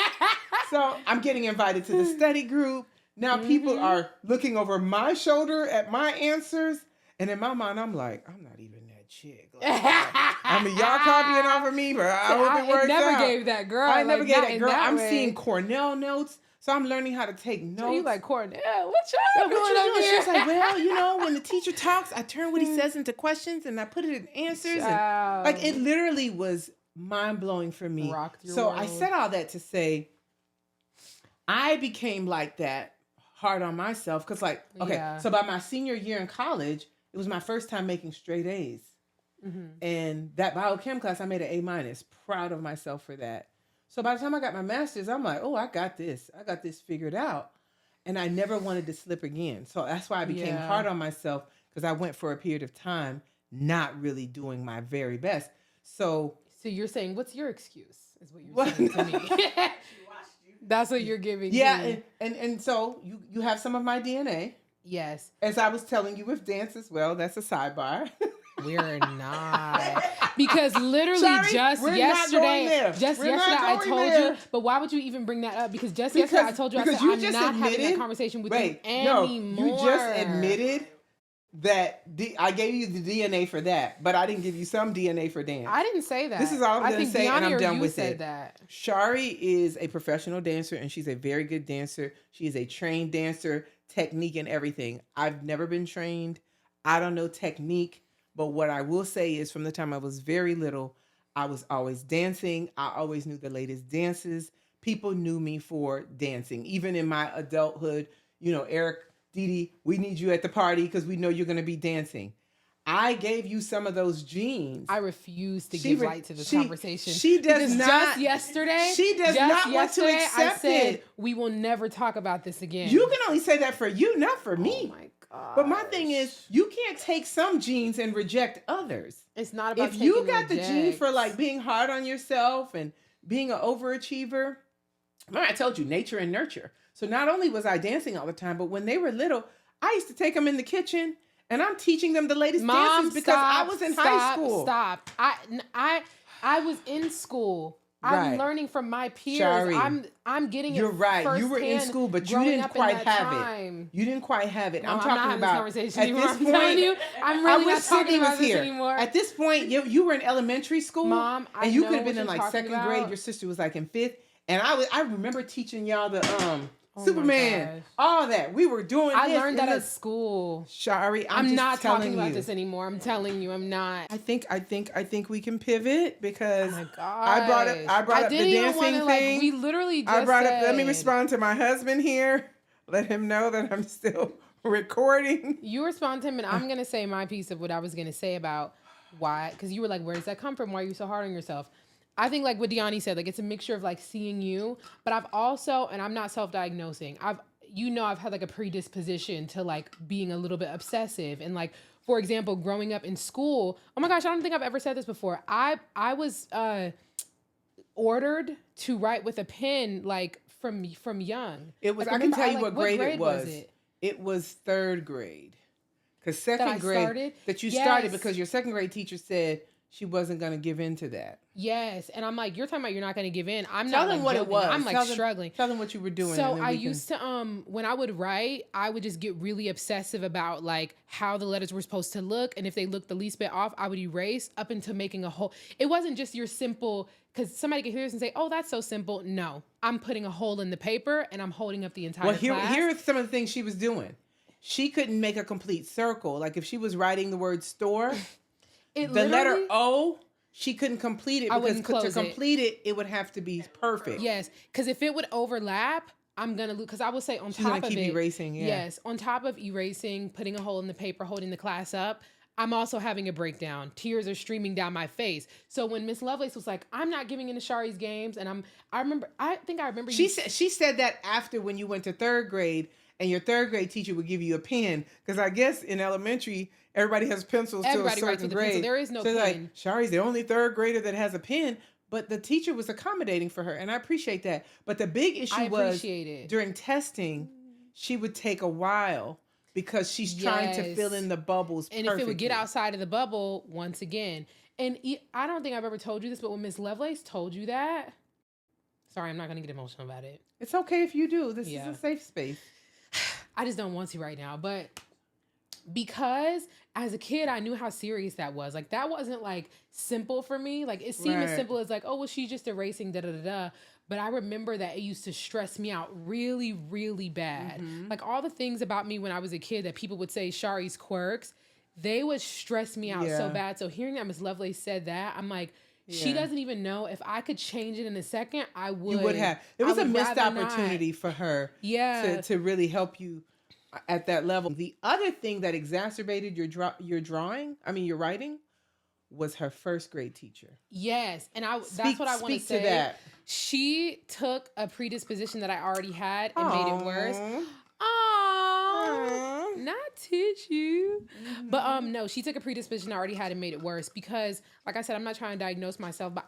So I'm getting invited to the study group. Now people are looking over my shoulder at my answers. And in my mind, I'm like, I'm not even that chick. Like, I mean, y'all copying off of me, but I hope it works out. I never gave that girl. I never gave that girl. I'm seeing Cornell notes. So I'm learning how to take notes. So you like, Cornell, what y'all doing up here? She's like, well, you know, when the teacher talks, I turn what he says into questions and I put it in answers. And, like, it literally was mind-blowing for me. So I said all that to say, I became like that, hard on myself. Because, like, so by my senior year in college, it was my first time making straight A's. And that biochem class, I made an A-. Proud of myself for that. So by the time I got my master's, I'm like, oh, I got this figured out. And I never wanted to slip again. So that's why I became hard on myself, because I went for a period of time not really doing my very best. So you're saying, what's your excuse? Is what you're saying to me. That's what you're giving me. And so you have some of my DNA. Yes. As I was telling you with dance as well, that's a sidebar. We're not. Because literally Sorry, yesterday I told you, but why would you even bring that up? Because yesterday I told you, I said, I'm not having that conversation with you anymore. You just admitted that I gave you the DNA for that, but I didn't give you some DNA for dance. I didn't say that. This is all I'm going to say, and I'm done with it. That. Shari is a professional dancer, and she's a very good dancer. She is a trained dancer, technique and everything. I've never been trained. I don't know technique. But what I will say is, from the time I was very little, I was always dancing. I always knew the latest dances. People knew me for dancing. Even in my adulthood, you know, Eric, Didi, we need you at the party because we know you're going to be dancing. I gave you some of those genes. I refuse to give light to this conversation. She does not. Just yesterday, she does not want to accept I said, it. We will never talk about this again. You can only say that for you, not for me. Oh my God. But my thing is, you can't take some genes and reject others. It's not about if you got the gene for like being hard on yourself and being an overachiever. Remember, I told you nature and nurture. So not only was I dancing all the time, but when they were little, I used to take them in the kitchen and I'm teaching them the latest dances because I was in high school. Stop. I was in school. I'm learning from my peers. Shari, I'm getting it. You're right. You were in school, but you didn't quite have it. You didn't quite have it. No, I'm talking about at this point. I'm really not talking about this anymore. At this point, you were in elementary school, Mom. And you could have been in like second grade. Your sister was like in fifth, and I remember teaching y'all the Superman, all that. We were doing I learned that at school. Shari, I'm not talking about this anymore. I'm telling you, I'm not. I think we can pivot because oh my God. I brought up the dancing thing. Like, we literally just let me respond to my husband here. Let him know that I'm still recording. You respond to him, and I'm going to say my piece of what I was going to say about why, because you were like, where does that come from? Why are you so hard on yourself? I think like what Deani said, like it's a mixture of like seeing you, but I've also, and I'm not self-diagnosing, I've had like a predisposition to like being a little bit obsessive. And like, for example, growing up in school, oh my gosh, I don't think I've ever said this before. I was ordered to write with a pen like from young. It was, like, I can tell you what grade it was. It was third grade. Because second grade, that you started because your second grade teacher said she wasn't going to give in to that. Yes. And I'm like, you're talking about you're not going to give in. I'm tell not them like what joking. it was. I'm like struggling. Tell them what you were doing. So I used to, when I would write, I would just get really obsessive about like how the letters were supposed to look. And if they looked the least bit off, I would erase up into making a hole. It wasn't just your simple, because somebody could hear this and say, oh, that's so simple. No, I'm putting a hole in the paper and I'm holding up the entire class. Here are some of the things she was doing. she couldn't make a complete circle. Like if she was writing the word store, It the letter literally- O, she couldn't complete it I because wouldn't to close it. complete it, it would have to be perfect. Yes, because if it would overlap, I'm gonna lose. Because I will say on She's top gonna of keep it, erasing. Yeah. yes, on top of erasing, putting a hole in the paper, holding the class up, I'm also having a breakdown. Tears are streaming down my face. So when Miss Lovelace was like, "I'm not giving into Shari's games," and I think I remember She said that after when you went to third grade, and your third grade teacher would give you a pen, because I guess in elementary everybody has pencils Everybody to a writes certain with a pencil. grade. There is no so pen. Like Shari's the only third grader that has a pen, but the teacher was accommodating for her, and I appreciate that. But the big issue was during testing, she would take a while because she's trying to fill in the bubbles. And if it would get outside of the bubble, once again, and I don't think I've ever told you this, but when Miss Lovelace told you that, sorry, I'm not gonna get emotional about it. It's okay if you do. This is a safe space. I just don't want to right now, but because as a kid, I knew how serious that was. Like that wasn't like simple for me. Like it seemed as simple as like, oh, well, she's just erasing da-da-da-da. But I remember that it used to stress me out really, really bad. Like all the things about me when I was a kid that people would say Shari's quirks, they would stress me out so bad. So hearing that Miss Lovelace said that, I'm like, she doesn't even know. If I could change it in a second, I would. You would have. It was a missed opportunity for her to really help you at that level. The other thing that exacerbated your writing, was her first grade teacher. Yes, and that's what I want to say. To that. She took a predisposition that I already had and made it worse. Not tissue. But no, she took a predisposition I already had and made it worse because, like I said, I'm not trying to diagnose myself, but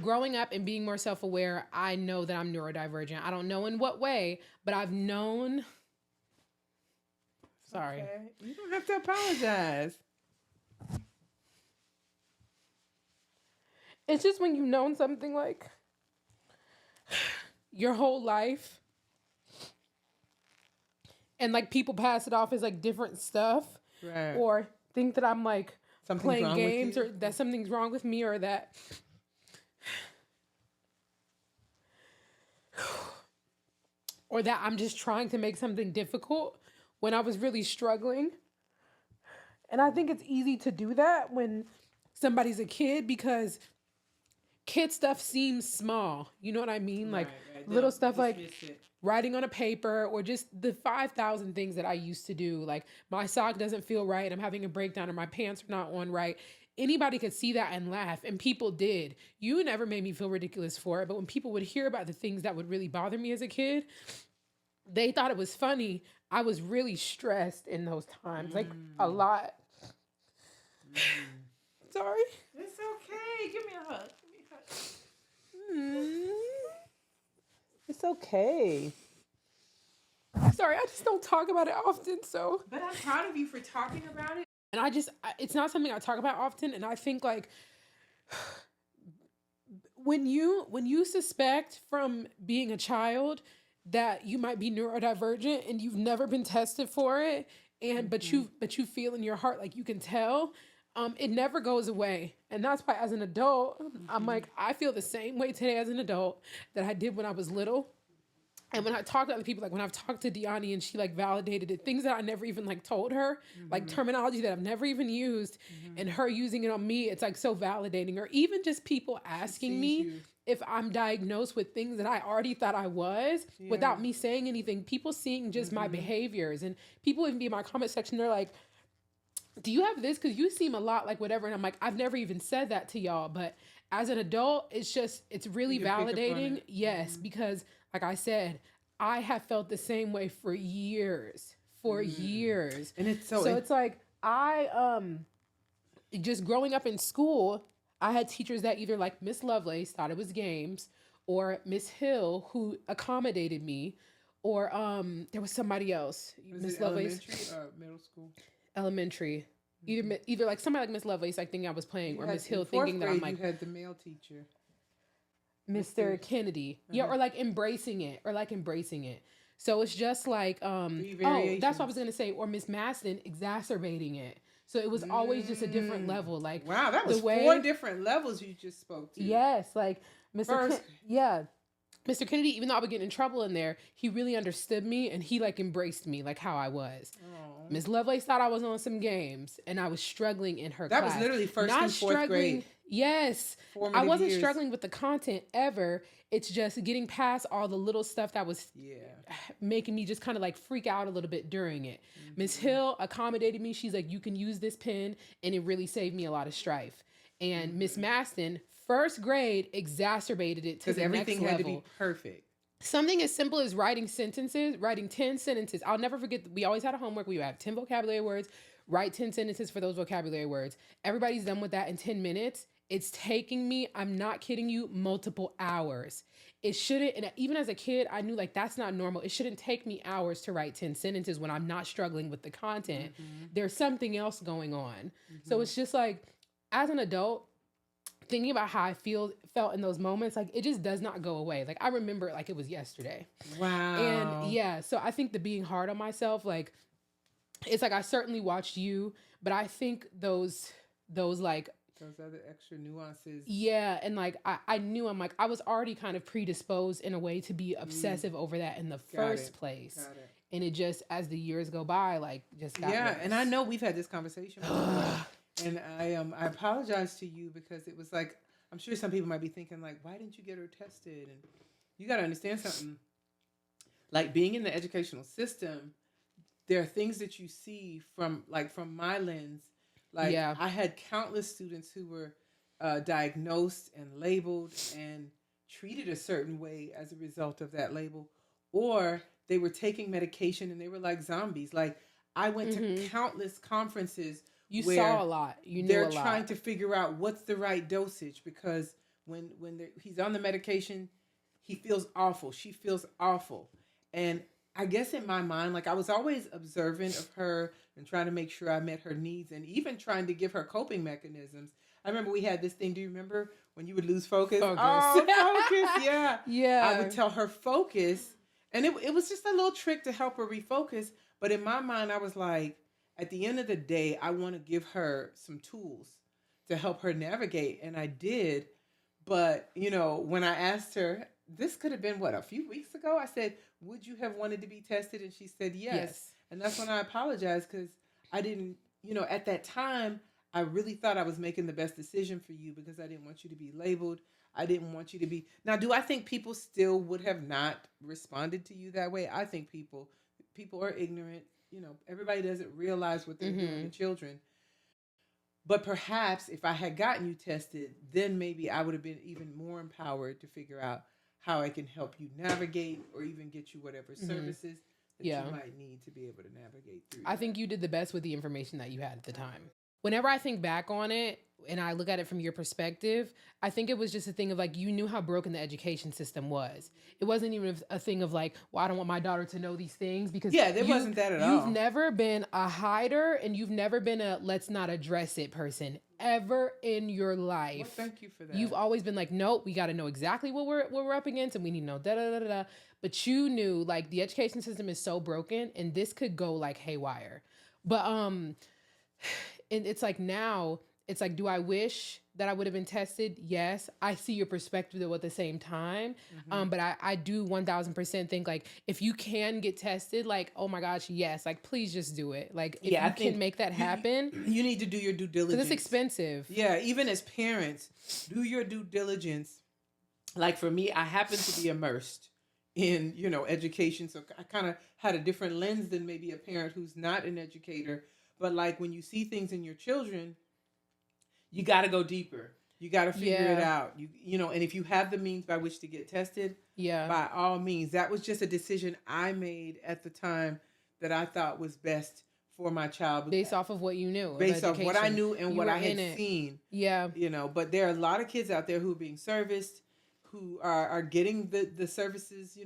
growing up and being more self-aware, I know that I'm neurodivergent. I don't know in what way, but I've known. Sorry. Okay. You don't have to apologize. It's just when you've known something like your whole life and like people pass it off as like different stuff or think that I'm like playing games or that something's wrong with me or that I'm just trying to make something difficult when I was really struggling. And I think it's easy to do that when somebody's a kid because kid stuff seems small. You know what I mean? Like little stuff like writing on a paper or just the 5,000 things that I used to do. Like my sock doesn't feel right and I'm having a breakdown or my pants are not on right. Anybody could see that and laugh, and people did. You never made me feel ridiculous for it, but when people would hear about the things that would really bother me as a kid, they thought it was funny. I was really stressed in those times, like a lot. Sorry. It's okay. Give me a hug. It's okay. Sorry, I just don't talk about it often, so. But I'm proud of you for talking about it. And it's not something I talk about often, and I think like when you suspect from being a child that you might be neurodivergent and you've never been tested for it, and but you feel in your heart like you can tell, it never goes away. And that's why as an adult, I'm like, I feel the same way today as an adult that I did when I was little. And when I talk to other people, like when I've talked to Deani and she like validated it, things that I never even like told her, like terminology that I've never even used, and her using it on me, it's like so validating. Or even just people asking me if I'm diagnosed with things that I already thought I was without me saying anything. People seeing just my behaviors, and people even be in my comment section, they're like, do you have this? Because you seem a lot like whatever. And I'm like, I've never even said that to y'all. But as an adult, it's really validating. Yes, because like I said, I have felt the same way for years. And it's so it's like just growing up in school, I had teachers that either like Miss Lovelace thought it was games, or Miss Hill who accommodated me, or there was somebody else. Miss Lovelace. Elementary or middle school? Elementary. Either like somebody like Miss Lovelace like thinking I was playing, or Miss Hill thinking that I'm like, you had the male teacher, Mr. Kennedy. Yeah, or like embracing it. So it's just like that's what I was gonna say, or Miss Maston exacerbating it. So it was always just a different level. Like, wow, that was 4 different levels you just spoke to. Yes, like Mr. Mr. Kennedy, even though I would get in trouble in there, he really understood me and he like embraced me like how I was. Miss Lovelace thought I was on some games and I was struggling in her class. That was literally first and fourth grade. Yes. Formative I wasn't years. struggling with the content ever. It's just getting past all the little stuff that was making me just kind of like freak out a little bit during it. Miss Hill accommodated me. She's like, you can use this pen, and it really saved me a lot of strife. And Miss Maston, first grade, exacerbated it to the next level. Because everything had to be perfect. Something as simple as writing 10 sentences. I'll never forget, we always had a homework. We would have 10 vocabulary words, write 10 sentences for those vocabulary words. Everybody's done with that in 10 minutes. It's taking me, I'm not kidding you, multiple hours. It shouldn't, and even as a kid, I knew like that's not normal. It shouldn't take me hours to write 10 sentences when I'm not struggling with the content. There's something else going on. So it's just like, as an adult, thinking about how I felt in those moments, like it just does not go away. Like I remember it like it was yesterday. Wow. And yeah, so I think the being hard on myself, like it's like I certainly watched you, but I think those like those other extra nuances. Yeah, and like I knew I'm like I was already kind of predisposed in a way to be obsessive over that in the first place. Got it. And it just as the years go by, like just got worse. And I know we've had this conversation before. And I apologize to you because it was like, I'm sure some people might be thinking like, why didn't you get her tested? And you got to understand something. Like being in the educational system, there are things that you see from my lens. Like I had countless students who were diagnosed and labeled and treated a certain way as a result of that label, or they were taking medication and they were like zombies. Like I went to countless conferences. You saw a lot. You knew a lot. They're trying to figure out what's the right dosage because when he's on the medication, he feels awful. She feels awful. And I guess in my mind, like I was always observant of her and trying to make sure I met her needs and even trying to give her coping mechanisms. I remember we had this thing. Do you remember when you would lose focus? Oh, focus. Yeah. Yeah. I would tell her focus. And it was just a little trick to help her refocus. But in my mind, I was like, at the end of the day, I want to give her some tools to help her navigate. And I did. But, when I asked her, this could have been, a few weeks ago? I said, would you have wanted to be tested? And she said, yes. And that's when I apologized because I didn't, at that time, I really thought I was making the best decision for you because I didn't want you to be labeled. I didn't want you to be. Now, do I think people still would have not responded to you that way? I think people are ignorant. Everybody doesn't realize what they're doing to children. But perhaps if I had gotten you tested, then maybe I would have been even more empowered to figure out how I can help you navigate or even get you whatever services that you might need to be able to navigate through. I think you did the best with the information that you had at the time. Whenever I think back on it and I look at it from your perspective, I think it was just a thing of like, you knew how broken the education system was. It wasn't even a thing of like, well, I don't want my daughter to know these things because there wasn't that at all. You've never been a hider and you've never been a let's not address it person ever in your life. Well, thank you for that. You've always been like, nope, we got to know exactly what we're up against and we need to know da-da-da-da-da. But you knew like the education system is so broken and this could go like haywire. But and it's like now, it's like, do I wish that I would have been tested? Yes. I see your perspective though at the same time. But I do 1000% think like, if you can get tested, like, oh my gosh, yes. Like, please just do it. Like, if you can make that happen. You need to do your due diligence. Because it's expensive. Yeah. Even as parents, do your due diligence. Like for me, I happen to be immersed in, education. So I kind of had a different lens than maybe a parent who's not an educator. But like when you see things in your children, you got to go deeper. You got to figure it out. And if you have the means by which to get tested, by all means. That was just a decision I made at the time that I thought was best for my child. Based off of what you knew. Based off what I knew and what I had seen. Yeah. But there are a lot of kids out there who are being serviced, who are getting the services,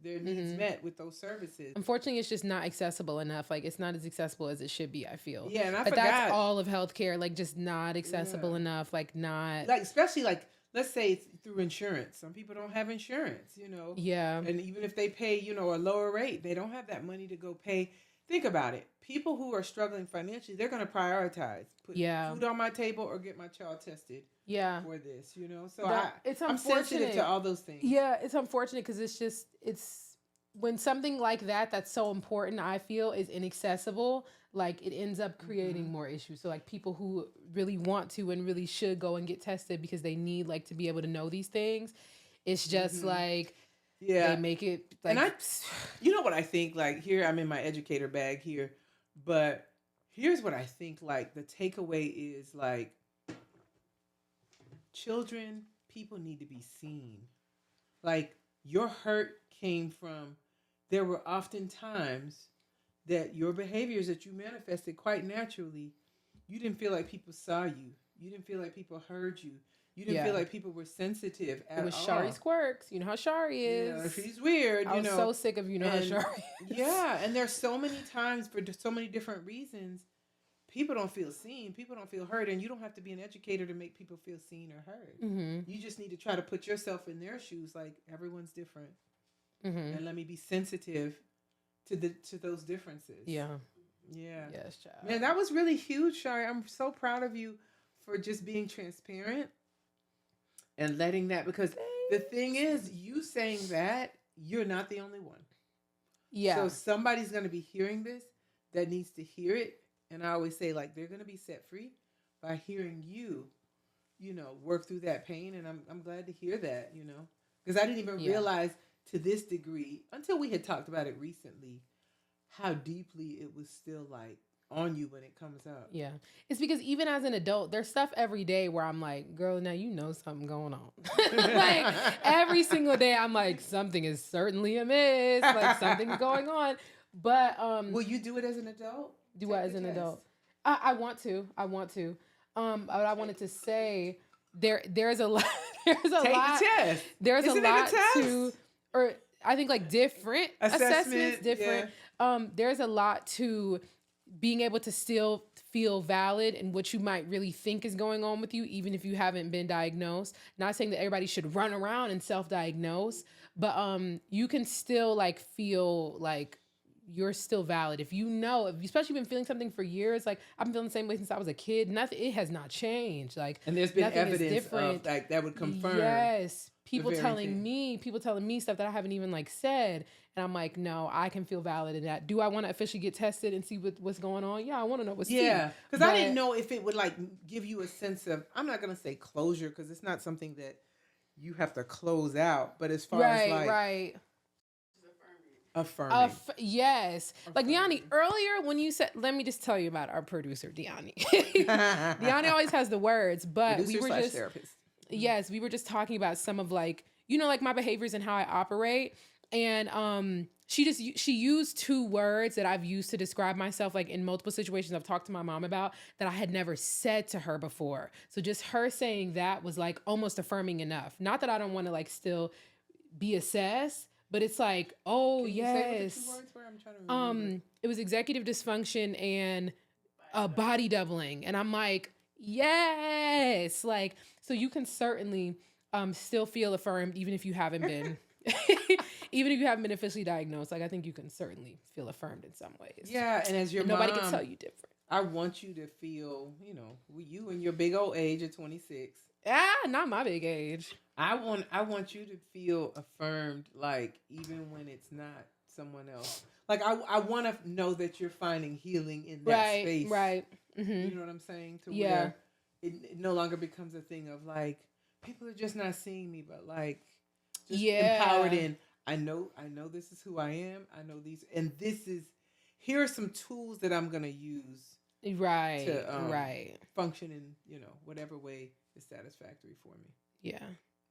their needs met with those services. Unfortunately, it's just not accessible enough. Like, it's not as accessible as it should be, I feel. Yeah, and I but forgot. That's all of healthcare, like, just not accessible enough, like, not... Like, especially, like, let's say it's through insurance. Some people don't have insurance, Yeah. And even if they pay, a lower rate, they don't have that money to go pay. Think about it. People who are struggling financially, they're going to prioritize. Put food on my table or get my child tested. Yeah. for this, you know? So it's I'm sensitive to all those things. Yeah, it's unfortunate because it's when something like that's so important, I feel, is inaccessible, like it ends up creating more issues. So like people who really want to and really should go and get tested because they need like to be able to know these things, it's just like they make it like. And you know what I think, like here I'm in my educator bag here, but here's what I think, like the takeaway is like children, people need to be seen. Like your hurt came from, there were often times that your behaviors that you manifested quite naturally, you didn't feel like people saw you. You didn't feel like people heard you. You didn't feel like people were sensitive at all. It was Shari's quirks. You know how Shari is. Yeah, she's weird. I was so sick of how Shari is. Yeah, and there's so many times for so many different reasons, people don't feel seen. People don't feel heard. And you don't have to be an educator to make people feel seen or heard. Mm-hmm. You just need to try to put yourself in their shoes. Like, everyone's different. Mm-hmm. And let me be sensitive to those differences. Yeah. Yes, child. Man, that was really huge, Shari. I'm so proud of you for just being transparent and letting that, because the thing is, you saying that, you're not the only one. Yeah. So somebody's going to be hearing this that needs to hear it. And I always say, like, they're going to be set free by hearing you, work through that pain. And I'm glad to hear that, because I didn't even realize to this degree, until we had talked about it recently, how deeply it was still like on you when it comes out. Yeah. It's because even as an adult, there's stuff every day where I'm like, girl, now you know something going on. Like every single day I'm like, something is certainly amiss. Like something's going on. But will you do it as an adult? Do what as an adult? I want to. But I wanted to say there's a lot Take the test. There's Isn't a lot it a test? to, or I think like different assessments, different. Yeah. There's a lot to being able to still feel valid in what you might really think is going on with you, even if you haven't been diagnosed. Not saying that everybody should run around and self-diagnose, but you can still like feel like you're still valid. If you know, especially been feeling something for years, like I've been feeling the same way since I was a kid. Nothing, it has not changed. Like, and there's been evidence of like that would confirm. Yes, people telling me stuff that I haven't even like said, and I'm like, no, I can feel valid in that. Do I want to officially get tested and see what's going on? Yeah, I want to know what's because I didn't know if it would like give you a sense of, I'm not gonna say closure because it's not something that you have to close out, but as far as like affirming. Yes. Like Diani, earlier when you said, let me just tell you about our producer, Diani. Diani always has the words, but producer we were just therapist. Yes, we were just talking about some of like, like my behaviors and how I operate. And she used two words that I've used to describe myself, like in multiple situations I've talked to my mom about that I had never said to her before. So just her saying that was like almost affirming enough. Not that I don't want to like still be assessed, but it's like, oh, Can yes. you say what the 2 words were? I'm trying to remember. It was executive dysfunction and body doubling. And I'm like, yes. Like, so you can certainly still feel affirmed even if you haven't been, even if you haven't been officially diagnosed. Like, I think you can certainly feel affirmed in some ways. Yeah. And as your mom, nobody can tell you different. I want you to feel, you and your big old age of 26. Not my big age. I want you to feel affirmed, like even when it's not someone else. Like I want to know that you're finding healing in that space. Right. Mm-hmm. You know what I'm saying? To where it no longer becomes a thing of like people are just not seeing me, but like just empowered in. I know this is who I am. I know these, and here are some tools that I'm gonna use. Right. To function in whatever way is satisfactory for me. Yeah.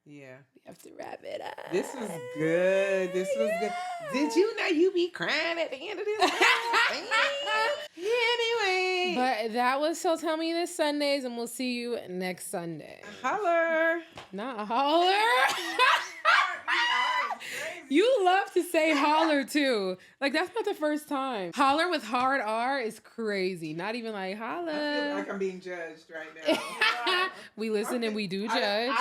Yeah. We have to wrap it up. This was good. Good. Did you know you be crying at the end of this? Anyway. But that was So Tell Me This Sundays, and we'll see you next Sunday. Holler. Not holler. You love to say holler too. Like that's not the first time. Holler with hard R is crazy. Not even like holler. I feel like I'm being judged right now. We listen and we do judge.